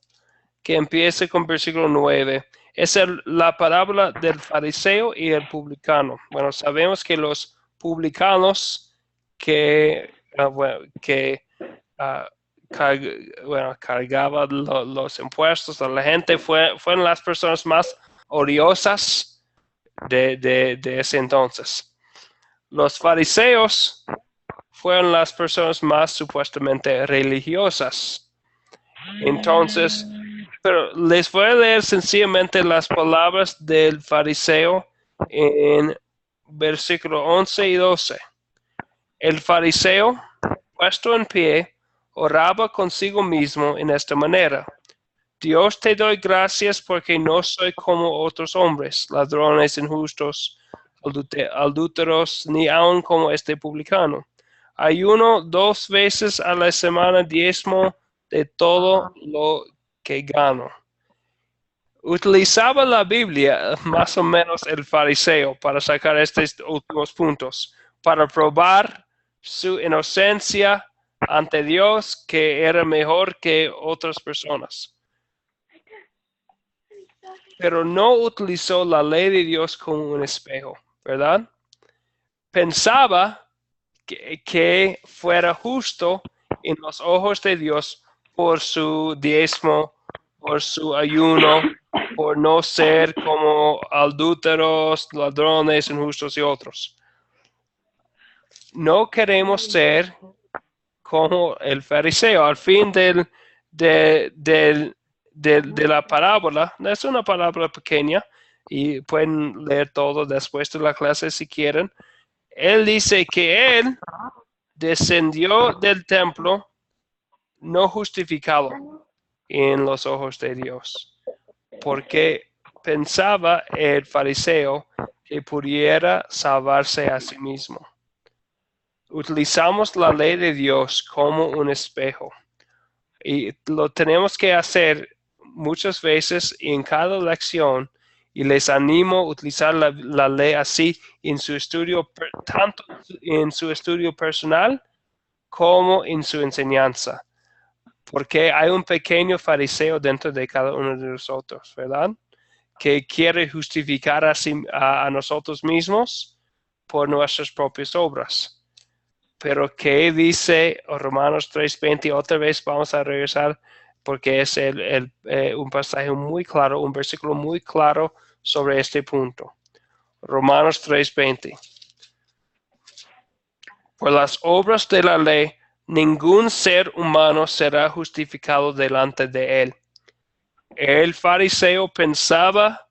S1: que empieza con versículo 9. Es la parábola del fariseo y el publicano. Bueno, sabemos que los publicanos cargaban los impuestos a la gente fueron las personas más odiosas de ese entonces. Los fariseos fueron las personas más supuestamente religiosas. Entonces, pero les voy a leer sencillamente las palabras del fariseo en versículo 11 y 12. El fariseo, puesto en pie, oraba consigo mismo en esta manera: Dios, te doy gracias porque no soy como otros hombres, ladrones, injustos, adúlteros, ni aun como este publicano. Ayuno 2 veces a la semana, diezmo de todo lo que gano. Utilizaba la Biblia más o menos el fariseo para sacar estos últimos puntos, para probar su inocencia ante Dios, que era mejor que otras personas. Pero no utilizó la ley de Dios como un espejo, ¿verdad? Pensaba que fuera justo en los ojos de Dios por su diezmo, por su ayuno, por no ser como adúlteros, ladrones, injustos y otros. No queremos ser como el fariseo. Al fin de la parábola, es una parábola pequeña y pueden leer todo después de la clase si quieren. Él dice que él descendió del templo no justificado en los ojos de Dios, porque pensaba el fariseo que pudiera salvarse a sí mismo. Utilizamos la ley de Dios como un espejo y lo tenemos que hacer muchas veces en cada lección, y les animo a utilizar la ley así en su estudio, tanto en su estudio personal como en su enseñanza, porque hay un pequeño fariseo dentro de cada uno de nosotros, ¿verdad? Que quiere justificar a nosotros mismos por nuestras propias obras. Pero ¿qué dice Romanos 3:20? Otra vez vamos a regresar porque es un pasaje muy claro, un versículo muy claro sobre este punto. Romanos 3:20. Por las obras de la ley, ningún ser humano será justificado delante de él. El fariseo pensaba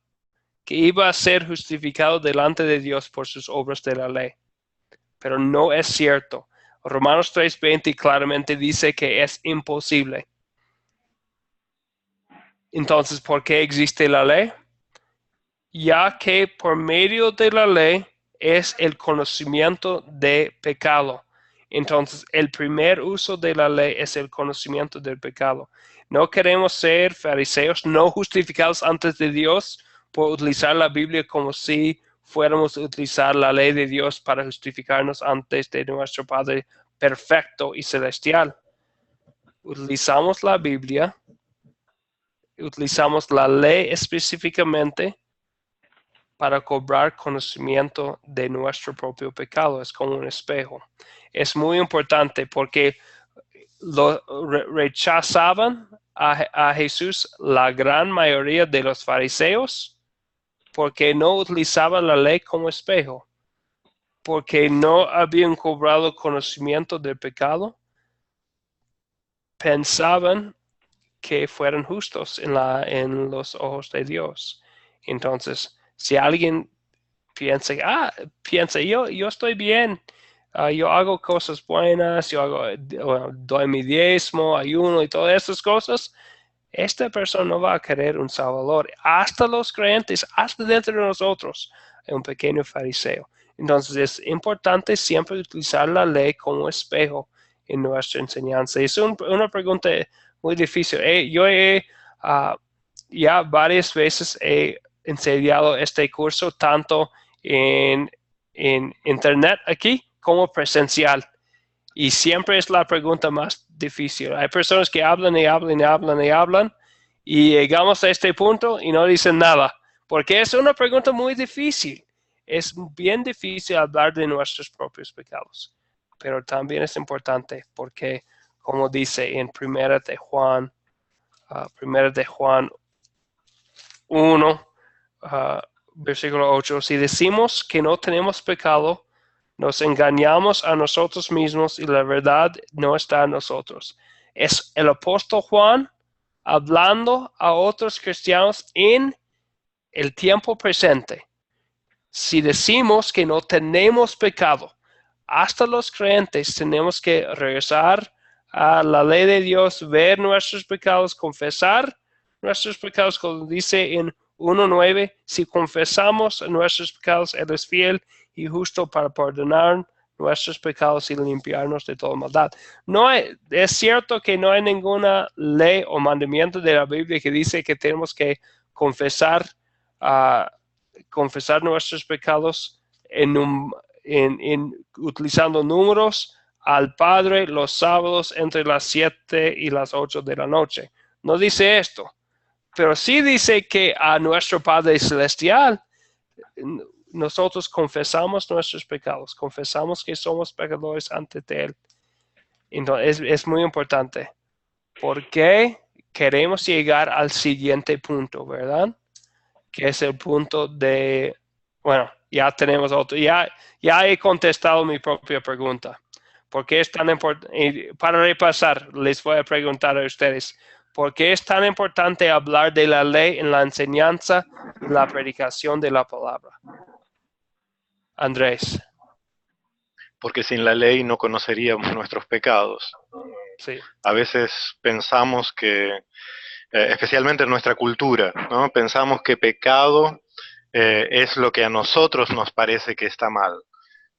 S1: que iba a ser justificado delante de Dios por sus obras de la ley, pero no es cierto. Romanos 3:20 claramente dice que es imposible. Entonces, ¿por qué existe la ley? Ya que por medio de la ley es el conocimiento de pecado. Entonces, el primer uso de la ley es el conocimiento del pecado. No queremos ser fariseos no justificados antes de Dios por utilizar la Biblia como si fuéramos a utilizar la ley de Dios para justificarnos antes de nuestro Padre perfecto y celestial. Utilizamos la Biblia, utilizamos la ley específicamente para cobrar conocimiento de nuestro propio pecado. Es como un espejo. Es muy importante porque rechazaban a Jesús la gran mayoría de los fariseos porque no utilizaban la ley como espejo, porque no habían cobrado conocimiento del pecado. Pensaban que fueran justos en los ojos de Dios. Entonces, si alguien piensa, yo estoy bien, yo hago cosas buenas, doy mi diezmo, ayuno y todas esas cosas, esta persona no va a querer un salvador. Hasta los creyentes, hasta dentro de nosotros, hay un pequeño fariseo. Entonces es importante siempre utilizar la ley como espejo en nuestra enseñanza. Es una pregunta muy difícil. Yo ya varias veces he enseñado este curso tanto en internet aquí como presencial. Y siempre es la pregunta más difícil. Hay personas que hablan y hablan y hablan y hablan y llegamos a este punto y no dicen nada, porque es una pregunta muy difícil. Es bien difícil hablar de nuestros propios pecados, pero también es importante porque, como dice en Primera de Juan 1, versículo 8, si decimos que no tenemos pecado, nos engañamos a nosotros mismos y la verdad no está en nosotros. Es el apóstol Juan hablando a otros cristianos en el tiempo presente. Si decimos que no tenemos pecado, hasta los creyentes tenemos que regresar a la ley de Dios, ver nuestros pecados, confesar nuestros pecados, como dice en 1:9, si confesamos nuestros pecados, Él es fiel y justo para perdonar nuestros pecados y limpiarnos de toda maldad. Es cierto que no hay ninguna ley o mandamiento de la Biblia que dice que tenemos que confesar nuestros pecados utilizando números al Padre los sábados entre las 7 y las 8 de la noche. No dice esto, pero sí dice que a nuestro Padre Celestial nosotros confesamos nuestros pecados, confesamos que somos pecadores ante Él. Entonces es muy importante, porque queremos llegar al siguiente punto, ¿verdad? Que es el punto de, bueno, ya tenemos otro, ya he contestado mi propia pregunta. ¿Por qué es tan importante? Para repasar, les voy a preguntar a ustedes, ¿por qué es tan importante hablar de la ley en la enseñanza y la predicación de la palabra? Andrés.
S2: Porque sin la ley no conoceríamos nuestros pecados.
S1: Sí.
S2: A veces pensamos que, especialmente en nuestra cultura, ¿no? Pensamos que pecado es lo que a nosotros nos parece que está mal,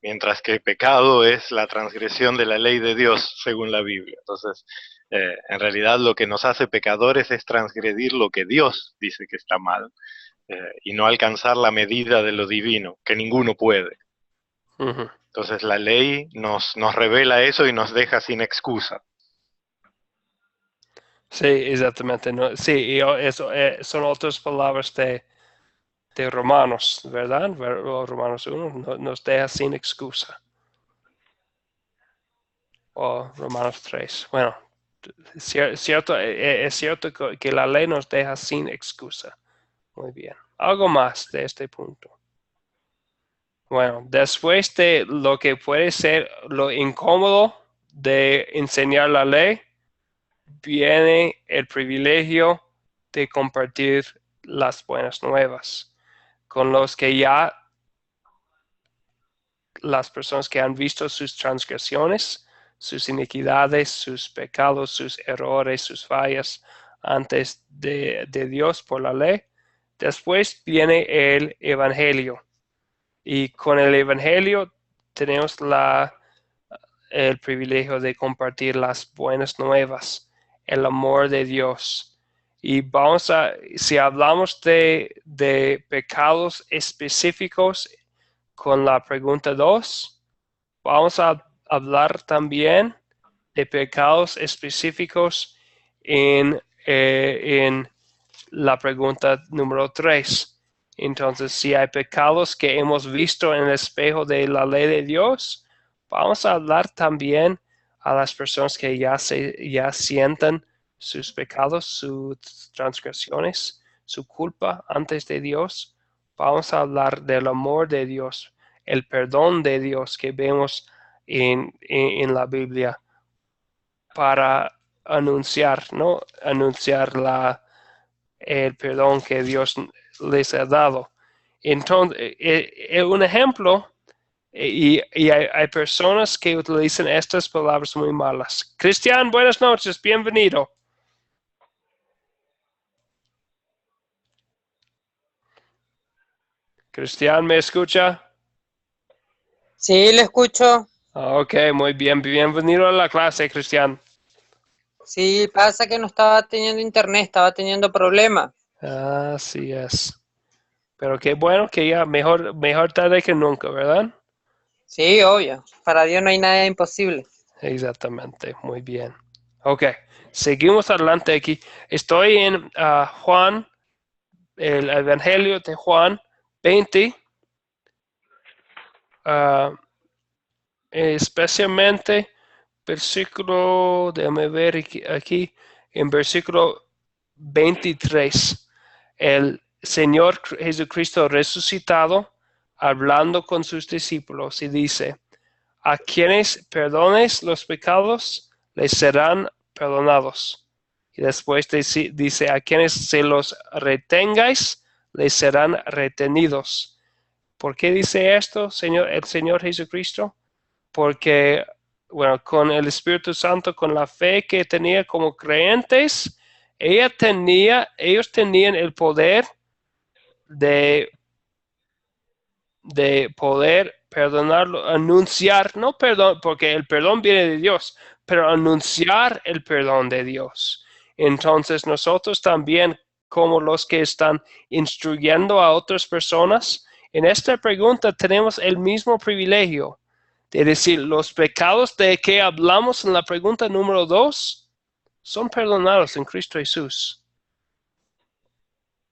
S2: mientras que pecado es la transgresión de la ley de Dios según la Biblia. Entonces, en realidad lo que nos hace pecadores es transgredir lo que Dios dice que está mal, y no alcanzar la medida de lo divino, que ninguno puede.
S1: Uh-huh.
S2: Entonces la ley nos revela eso y nos deja sin excusa.
S1: Sí, exactamente. No, sí, eso son otras palabras de Romanos, ¿verdad? Romanos 1 nos deja sin excusa. O Romanos 3. Bueno, es cierto que la ley nos deja sin excusa. Muy bien. Algo más de este punto. Bueno, después de lo que puede ser lo incómodo de enseñar la ley, viene el privilegio de compartir las buenas nuevas con los que ya, las personas que han visto sus transgresiones, sus iniquidades, sus pecados, sus errores, sus fallas antes de Dios por la ley. Después viene el Evangelio. Y con el Evangelio tenemos el privilegio de compartir las buenas nuevas, el amor de Dios. Y si hablamos de pecados específicos con la pregunta 2, vamos a hablar también de pecados específicos en la pregunta número 3. Entonces, si hay pecados que hemos visto en el espejo de la ley de Dios, vamos a hablar también a las personas que ya sientan sus pecados, sus transgresiones, su culpa antes de Dios. Vamos a hablar del amor de Dios, el perdón de Dios que vemos en la Biblia para anunciar el perdón que Dios les ha dado. Entonces, un ejemplo, y hay personas que utilizan estas palabras muy malas. Cristian, buenas noches, bienvenido. Cristian, ¿me escucha?
S6: Sí, le escucho.
S1: Ok, muy bien, bienvenido a la clase, Cristian.
S6: Sí, pasa que no estaba teniendo internet, estaba teniendo problemas.
S1: Así es. Pero qué bueno que ya mejor tarde que nunca, ¿verdad?
S6: Sí, obvio. Para Dios no hay nada imposible.
S1: Exactamente, muy bien. Ok, seguimos adelante aquí. Estoy en Juan, el Evangelio de Juan 20, especialmente versículo, déjame ver aquí, en versículo 23, el Señor Jesucristo resucitado, hablando con sus discípulos y dice, a quienes perdones los pecados, les serán perdonados. Y después dice, a quienes se los retengáis, les serán retenidos. ¿Por qué dice esto, el Señor Jesucristo? Porque, bueno, con el Espíritu Santo, con la fe que tenía como creyentes, ellos tenían el poder de poder perdonarlo, anunciar, no perdón, porque el perdón viene de Dios, pero anunciar el perdón de Dios. Entonces nosotros también, como los que están instruyendo a otras personas, en esta pregunta tenemos el mismo privilegio de decir, los pecados de que hablamos en la pregunta número 2 son perdonados en Cristo Jesús.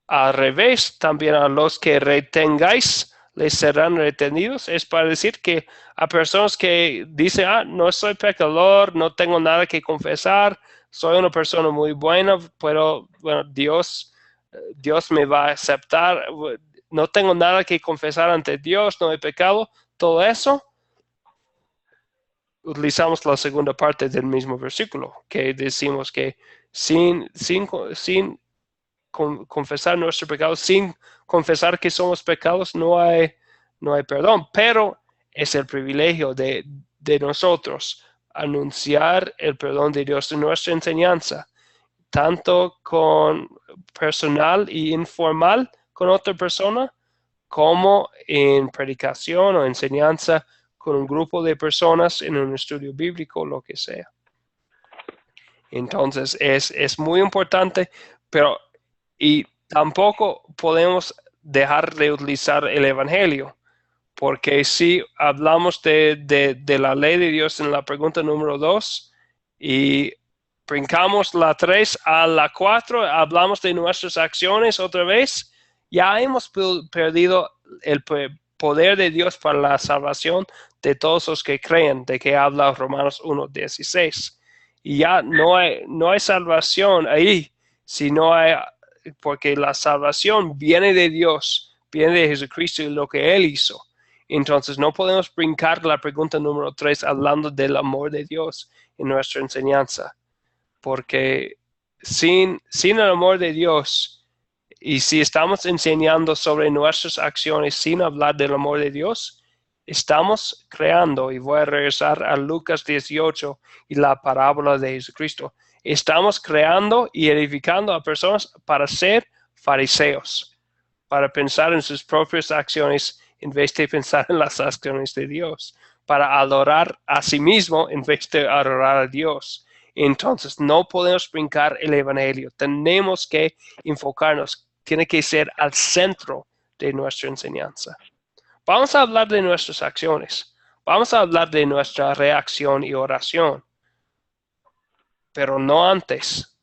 S1: Al revés, también a los que retengáis, les serán retenidos. Es para decir que a personas que dicen, no soy pecador, no tengo nada que confesar, soy una persona muy buena, pero bueno, Dios me va a aceptar, no tengo nada que confesar ante Dios, no he pecado, todo eso. Utilizamos la segunda parte del mismo versículo, que decimos que sin confesar nuestro pecado, sin confesar que somos pecados, no hay perdón, pero es el privilegio de nosotros anunciar el perdón de Dios en nuestra enseñanza, tanto con personal y informal con otra persona, como en predicación o enseñanza con un grupo de personas en un estudio bíblico, lo que sea. Entonces es muy importante, pero y tampoco podemos dejar de utilizar el Evangelio, porque si hablamos de la ley de Dios en la pregunta número 2 y brincamos la 3 a la 4, hablamos de nuestras acciones otra vez, ya hemos perdido el poder de Dios para la salvación de todos los que creen, de que habla Romanos 1:16. Y ya no hay salvación ahí, sino porque la salvación viene de Dios, viene de Jesucristo y lo que Él hizo. Entonces no podemos brincar la pregunta número 3 hablando del amor de Dios en nuestra enseñanza, porque sin el amor de Dios, y si estamos enseñando sobre nuestras acciones sin hablar del amor de Dios, estamos creando, y voy a regresar a Lucas 18 y la parábola de Jesucristo, estamos creando y edificando a personas para ser fariseos, para pensar en sus propias acciones en vez de pensar en las acciones de Dios, para adorar a sí mismo en vez de adorar a Dios. Entonces no podemos brincar el Evangelio, tenemos que enfocarnos, tiene que ser al centro de nuestra enseñanza. Vamos a hablar de nuestras acciones, vamos a hablar de nuestra reacción y oración, pero no antes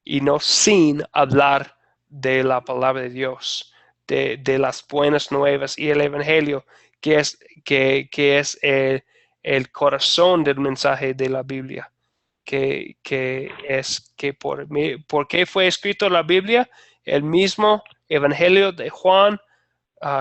S1: y no sin hablar de la palabra de Dios, de las buenas nuevas y el Evangelio, que es el corazón del mensaje de la Biblia, que es que ¿por qué fue escrito la Biblia? El mismo Evangelio de Juan,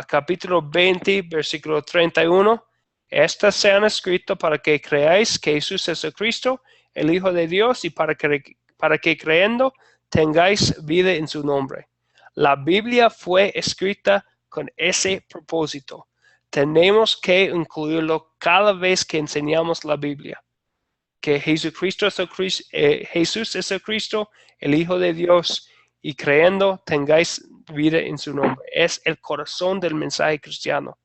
S1: capítulo 20, versículo 31, estas se han escrito para que creáis que Jesús es el Cristo, el Hijo de Dios, y para que creyendo tengáis vida en su nombre. La Biblia fue escrita con ese propósito. Tenemos que incluirlo cada vez que enseñamos la Biblia. Que Jesucristo es Jesús es el Cristo, el Hijo de Dios, y creyendo tengáis vida en su nombre. Es el corazón del mensaje cristiano.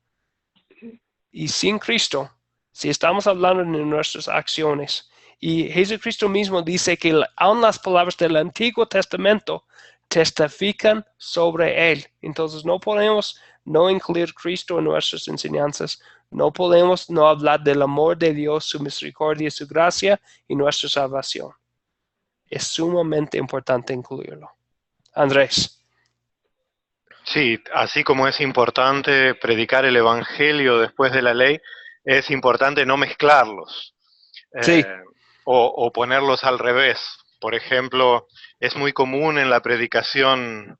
S1: Y sin Cristo, si estamos hablando de nuestras acciones, y Jesucristo mismo dice que aun las palabras del Antiguo Testamento testifican sobre Él. Entonces no podemos no incluir Cristo en nuestras enseñanzas. No podemos no hablar del amor de Dios, su misericordia, su gracia y nuestra salvación. Es sumamente importante incluirlo. Andrés.
S2: Sí, así como es importante predicar el Evangelio después de la ley, es importante no mezclarlos.
S1: Sí.
S2: O ponerlos al revés. Por ejemplo, es muy común en la predicación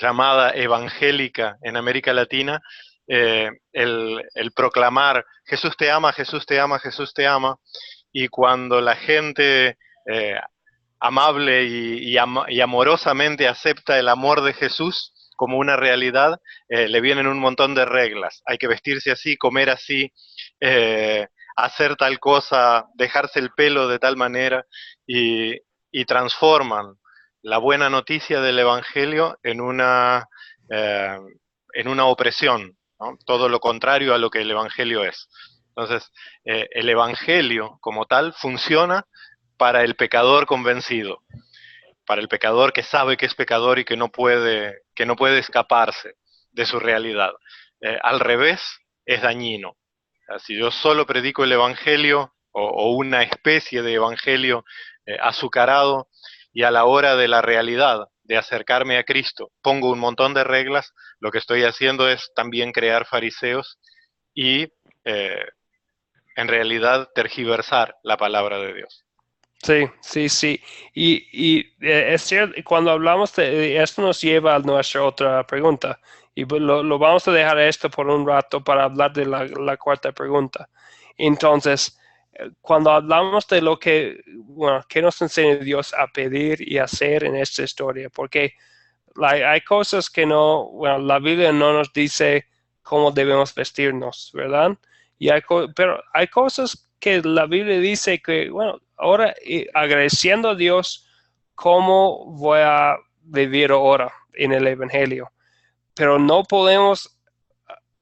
S2: llamada evangélica en América Latina el proclamar Jesús te ama, Jesús te ama, Jesús te ama, y cuando la gente amable y amorosamente acepta el amor de Jesús como una realidad, le vienen un montón de reglas. Hay que vestirse así, comer así, hacer tal cosa, dejarse el pelo de tal manera, y transforman la buena noticia del Evangelio en una opresión, ¿no? Todo lo contrario a lo que el Evangelio es. Entonces, el Evangelio como tal funciona para el pecador convencido, para el pecador que sabe que es pecador y que no puede escaparse de su realidad. Al revés, es dañino. O sea, si yo solo predico el Evangelio o una especie de Evangelio azucarado, y a la hora de la realidad, de acercarme a Cristo, pongo un montón de reglas, lo que estoy haciendo es también crear fariseos y en realidad tergiversar la palabra de Dios.
S1: Sí, sí, sí. Y es cierto, cuando hablamos de esto nos lleva a nuestra otra pregunta. Y lo vamos a dejar esto por un rato para hablar de la cuarta pregunta. Entonces, cuando hablamos de lo que, ¿qué nos enseña Dios a pedir y hacer en esta historia? Porque hay cosas que la Biblia no nos dice cómo debemos vestirnos, ¿verdad? Pero hay cosas que la Biblia dice que, ahora agradeciendo a Dios, ¿cómo voy a vivir ahora en el Evangelio? Pero no podemos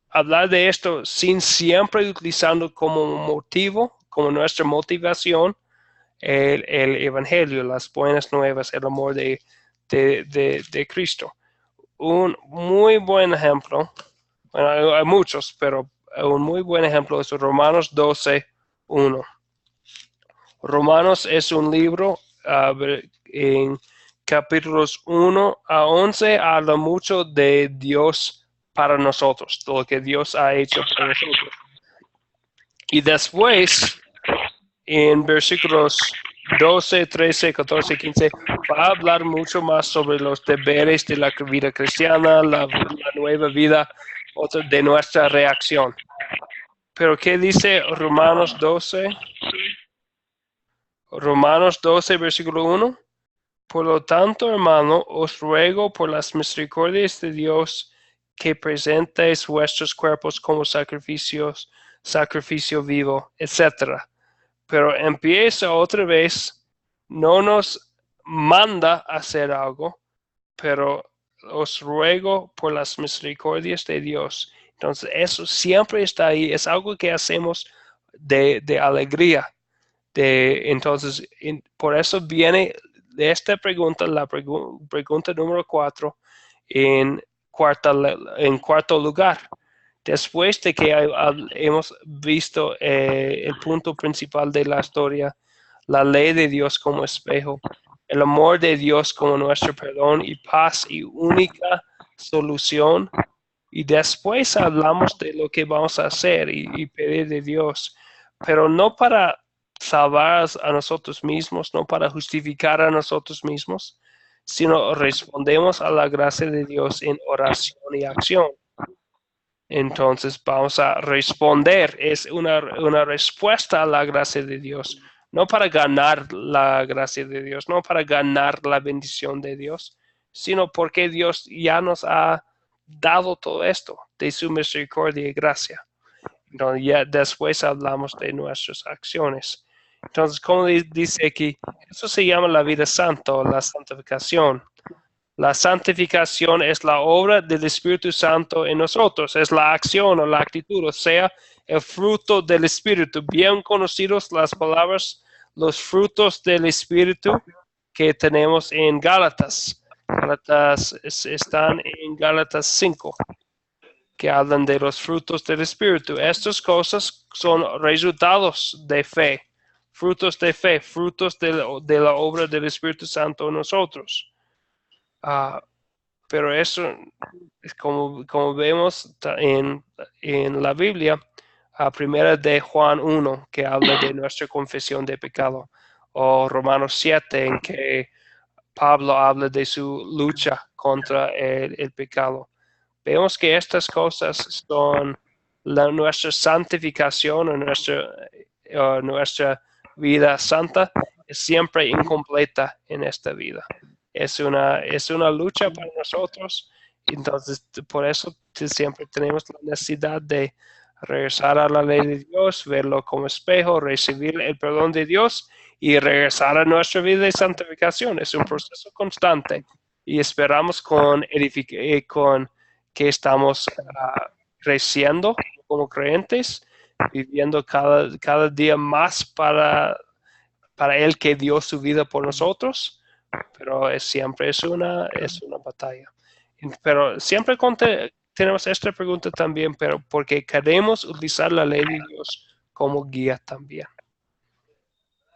S1: hablar de esto sin siempre utilizando como motivo, como nuestra motivación, el Evangelio, las buenas nuevas, el amor de Cristo. Un muy buen ejemplo, hay muchos, pero un muy buen ejemplo es Romanos 12:1. Romanos es un libro en capítulos 1 a 11, habla mucho de Dios para nosotros, todo lo que Dios ha hecho para nosotros. Y después, en versículos 12, 13, 14, 15, va a hablar mucho más sobre los deberes de la vida cristiana, la nueva vida, de nuestra reacción. Pero ¿qué dice Romanos 12? Romanos 12, versículo 1. Por lo tanto, hermano, os ruego por las misericordias de Dios que presentéis vuestros cuerpos como sacrificio vivo, etc. Pero empieza otra vez, no nos manda a hacer algo, pero os ruego por las misericordias de Dios. Entonces, eso siempre está ahí, es algo que hacemos de alegría. Entonces, por eso viene de esta pregunta, la pregunta número 4, en cuarto lugar. Después de que hemos visto el punto principal de la historia, la ley de Dios como espejo, el amor de Dios como nuestro perdón y paz y única solución, y después hablamos de lo que vamos a hacer y pedir de Dios, pero no para salvar a nosotros mismos, no para justificar a nosotros mismos, sino respondemos a la gracia de Dios en oración y acción. Entonces vamos a responder, es una respuesta a la gracia de Dios, no para ganar la gracia de Dios, no para ganar la bendición de Dios, sino porque Dios ya nos ha dado todo esto de su misericordia y gracia. Entonces ya después hablamos de nuestras acciones. Entonces, como dice aquí, eso se llama la vida santa o la santificación. La santificación es la obra del Espíritu Santo en nosotros, es la acción o la actitud, o sea, el fruto del Espíritu. Bien conocidos las palabras, los frutos del Espíritu que tenemos en Gálatas. Están en Gálatas 5, que hablan de los frutos del Espíritu. Estas cosas son resultados de fe, frutos de fe, frutos de la obra del Espíritu Santo en nosotros. Pero eso, como vemos en la Biblia, primera de Juan 1, que habla de nuestra confesión de pecado, o Romanos 7, en que Pablo habla de su lucha contra el pecado. vemos que estas cosas son nuestra santificación o nuestra vida santa es siempre incompleta en esta vida. Es una lucha para nosotros, entonces por eso siempre tenemos la necesidad de regresar a la ley de Dios, verlo como espejo, recibir el perdón de Dios y regresar a nuestra vida de santificación. Es un proceso constante y esperamos con que estamos creciendo como creyentes, viviendo cada día más para Él que dio su vida por nosotros, pero siempre es una batalla. Pero siempre tenemos esta pregunta también, pero porque queremos utilizar la ley de Dios como guía también.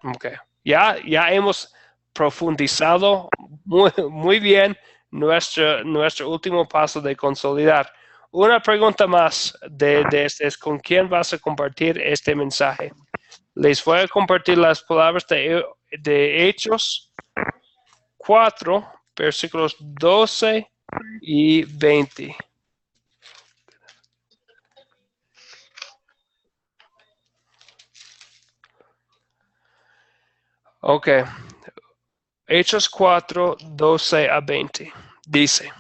S1: Okay. Ya hemos profundizado muy bien nuestro último paso de consolidar. Una pregunta más de este es: ¿con quién vas a compartir este mensaje? Les voy a compartir las palabras de Hechos 4, versículos 12 y 20. Ok. Hechos 4, 12 a 20. Dice: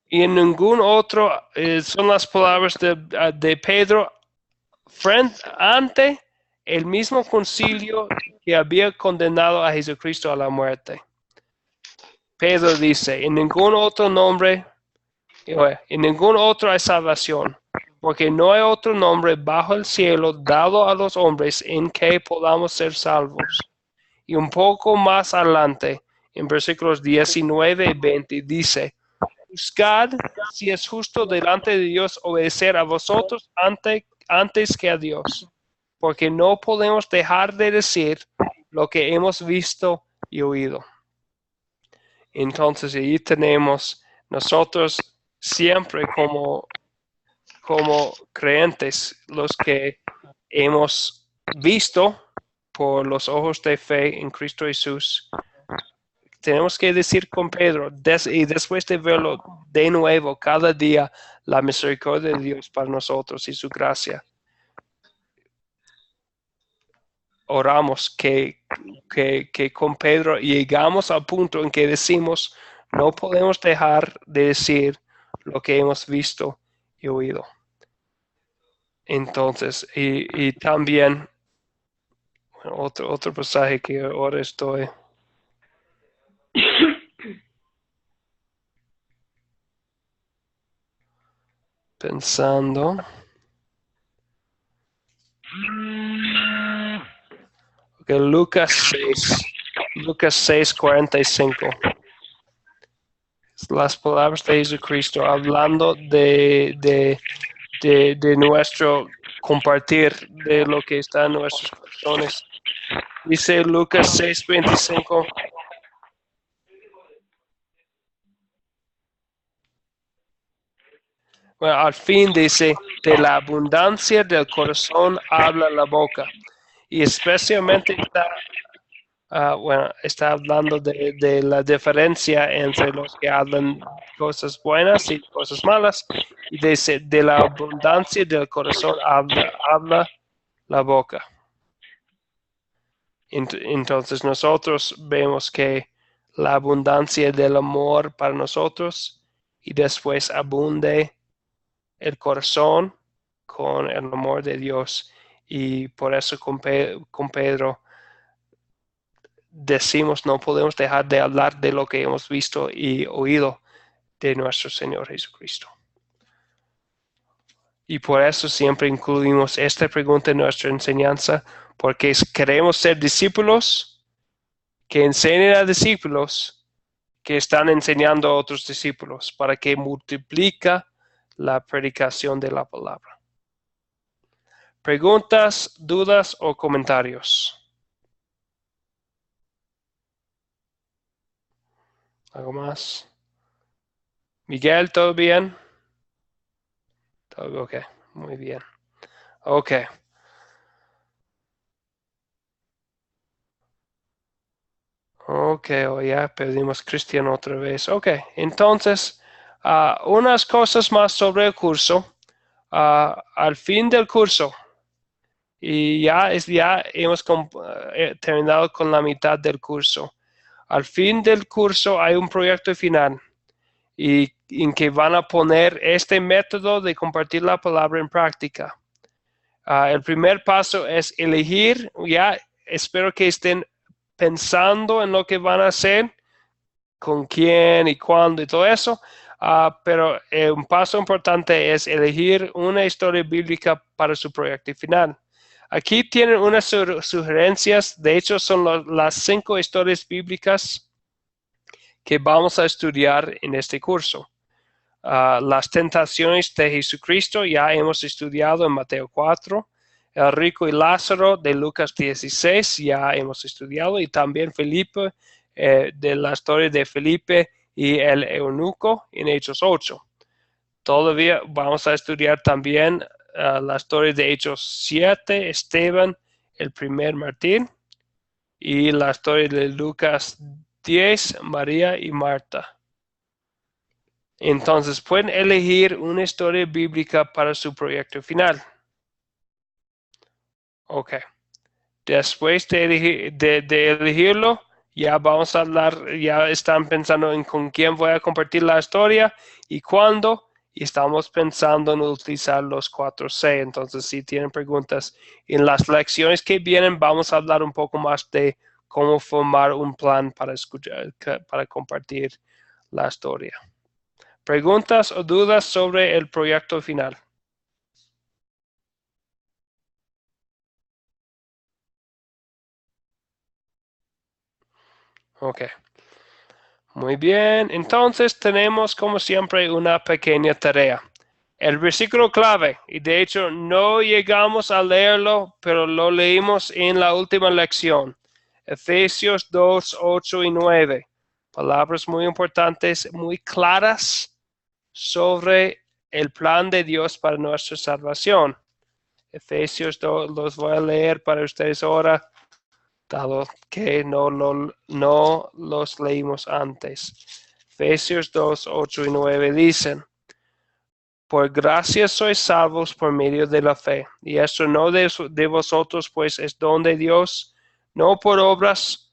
S1: y en ningún otro, son las palabras de Pedro ante el mismo concilio que había condenado a Jesucristo a la muerte. Pedro dice: en ningún otro nombre, en ningún otro hay salvación, porque no hay otro nombre bajo el cielo dado a los hombres en que podamos ser salvos. Y un poco más adelante, en versículos 19 y 20, dice: buscad si es justo delante de Dios obedecer a vosotros antes que a Dios, porque no podemos dejar de decir lo que hemos visto y oído. Entonces, ahí tenemos nosotros siempre como creyentes, los que hemos visto por los ojos de fe en Cristo Jesús. Tenemos que decir con Pedro, y después de verlo de nuevo cada día, la misericordia de Dios para nosotros y su gracia. Oramos que con Pedro llegamos al punto en que decimos: no podemos dejar de decir lo que hemos visto y oído. Entonces, y también, bueno, otro pasaje que ahora estoy pensando. Okay, Lucas 6, 45. Las palabras de Jesucristo hablando de nuestro compartir, de lo que está en nuestros corazones. Dice Lucas 6, 25. Bueno, al fin dice: de la abundancia del corazón habla la boca. Y especialmente está hablando de la diferencia entre los que hablan cosas buenas y cosas malas. Y dice: de la abundancia del corazón habla la boca. Entonces nosotros vemos que la abundancia del amor para nosotros, y después abunde el corazón con el amor de Dios. Y por eso con Pedro decimos: no podemos dejar de hablar de lo que hemos visto y oído de nuestro Señor Jesucristo. Y por eso siempre incluimos esta pregunta en nuestra enseñanza, porque queremos ser discípulos que enseñen a discípulos que están enseñando a otros discípulos, para que multiplica la predicación de la palabra. ¿Preguntas, dudas o comentarios? ¿Algo más? Miguel, ¿todo bien? Todo ok, muy bien. Ok. Ok, ya perdimos Cristian otra vez. Ok, entonces, unas cosas más sobre el curso. Al fin del curso, y ya hemos terminado con la mitad del curso. Al fin del curso hay un proyecto final y en que van a poner este método de compartir la palabra en práctica. El primer paso es elegir, ya espero que estén pensando en lo que van a hacer, con quién y cuándo y todo eso, pero un paso importante es elegir una historia bíblica para su proyecto final. Aquí tienen unas sugerencias, de hecho son las 5 historias bíblicas que vamos a estudiar en este curso. Las tentaciones de Jesucristo ya hemos estudiado en Mateo 4. El rico y Lázaro de Lucas 16 ya hemos estudiado, y también Felipe, de la historia de Felipe y el eunuco en Hechos 8. Todavía vamos a estudiar también la historia de Hechos 7, Esteban, el primer Martín, y la historia de Lucas 10, María y Marta. Entonces pueden elegir una historia bíblica para su proyecto final. Ok. Después de elegirlo, ya vamos a hablar, ya están pensando en con quién voy a compartir la historia y cuándo, y estamos pensando en utilizar los 4C. Entonces, si tienen preguntas, en las lecciones que vienen vamos a hablar un poco más de cómo formar un plan para escuchar, para compartir la historia. ¿Preguntas o dudas sobre el proyecto final? Ok. Muy bien. Entonces tenemos como siempre una pequeña tarea. El versículo clave, y de hecho no llegamos a leerlo, pero lo leímos en la última lección. Efesios 2, 8 y 9. Palabras muy importantes, muy claras sobre el plan de Dios para nuestra salvación. Efesios 2, los voy a leer para ustedes ahora, dado que no los leímos antes. Efesios 2, 8 y 9 dicen: por gracia sois salvos por medio de la fe, y esto no de vosotros, pues es don de Dios, no por obras,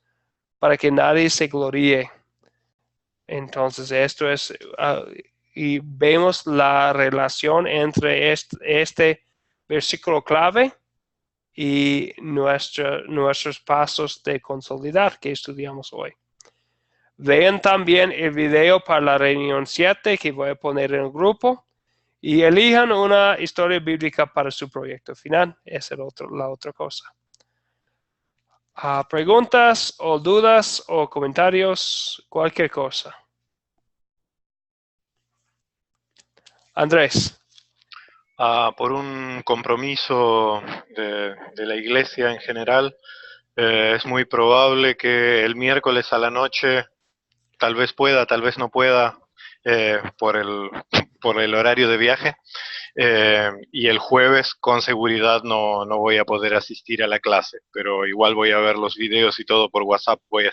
S1: para que nadie se gloríe. Entonces esto es, y vemos la relación entre este versículo clave y nuestros pasos de consolidar que estudiamos hoy. Vean también el video para la reunión 7 que voy a poner en el grupo, y elijan una historia bíblica para su proyecto final. Esa es la otra cosa. Preguntas o dudas o comentarios, cualquier cosa. Andrés.
S2: Por un compromiso de la iglesia en general, es muy probable que el miércoles a la noche tal vez pueda, tal vez no pueda, por el horario de viaje, y el jueves con seguridad no voy a poder asistir a la clase, pero igual voy a ver los videos y todo por WhatsApp, voy a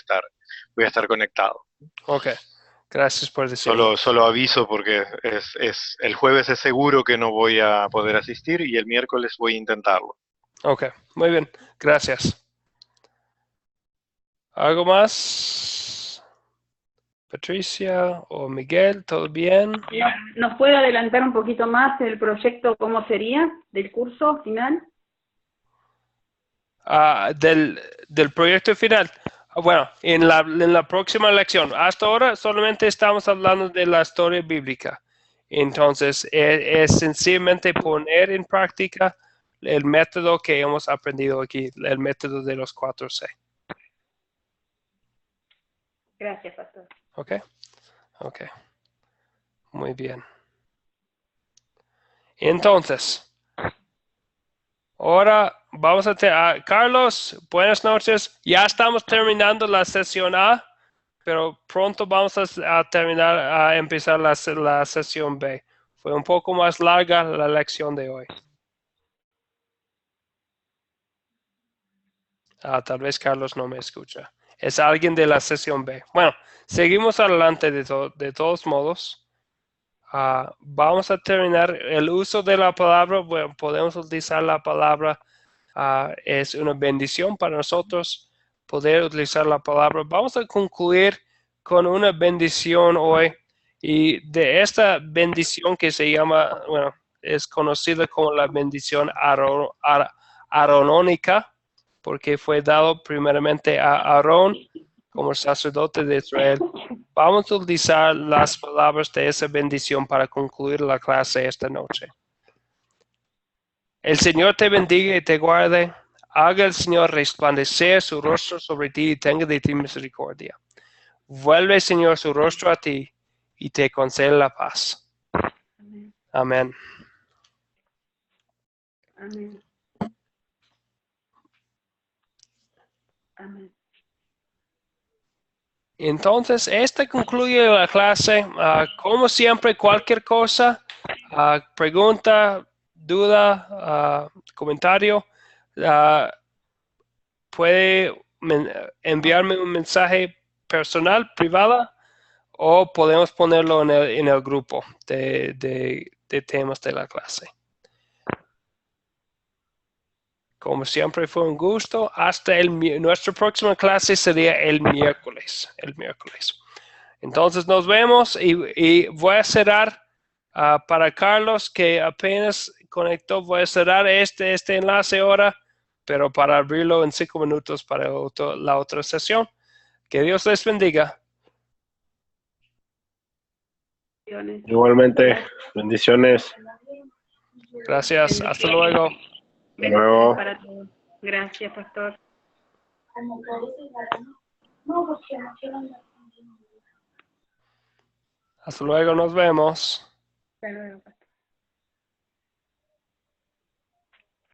S2: estar conectado.
S1: Ok. Gracias por decirlo.
S2: Solo aviso porque el jueves es seguro que no voy a poder asistir y el miércoles voy a intentarlo.
S1: Ok, muy bien. Gracias. ¿Algo más? Patricia o Miguel, ¿todo bien?
S5: ¿Nos puede adelantar un poquito más el proyecto, cómo sería, del curso final?
S1: Del proyecto final. Bueno, en la próxima lección. Hasta ahora solamente estamos hablando de la historia bíblica. Entonces, es sencillamente poner en práctica el método que hemos aprendido aquí, el método de los 4C.
S5: Gracias, pastor.
S1: Ok. Muy bien. Entonces, ahora vamos a Carlos, buenas noches. Ya estamos terminando la sesión A, pero pronto vamos a empezar la sesión B. Fue un poco más larga la lección de hoy. Tal vez Carlos no me escucha. es alguien de la sesión B. Bueno, seguimos adelante de todos modos. Vamos a terminar el uso de la palabra. Bueno, podemos utilizar la palabra. Es una bendición para nosotros poder utilizar la palabra. Vamos a concluir con una bendición hoy. Y de esta bendición que se llama, bueno, es conocida como la bendición aronónica, porque fue dado primeramente a Aarón como sacerdote de Israel. Vamos a utilizar las palabras de esa bendición para concluir la clase esta noche. El Señor te bendiga y te guarde. Haga el Señor resplandecer su rostro sobre ti y tenga de ti misericordia. Vuelve, Señor, su rostro a ti y te concede la paz. Amén.
S5: Amén. Amén.
S1: Entonces, esta concluye la clase. Como siempre, cualquier cosa, pregunta, duda, comentario, puede enviarme un mensaje personal, privada, o podemos ponerlo en el grupo de temas de la clase. Como siempre fue un gusto. Hasta nuestra próxima clase sería el miércoles. Entonces nos vemos y voy a cerrar para Carlos que apenas conectó. Voy a cerrar este enlace ahora, pero para abrirlo en 5 minutos para la otra sesión. Que Dios les bendiga.
S4: Igualmente, bendiciones.
S1: Gracias. Hasta luego.
S4: Hasta luego.
S5: Para todos. Gracias, pastor.
S1: Hasta luego, nos vemos.
S5: Hasta luego, pastor.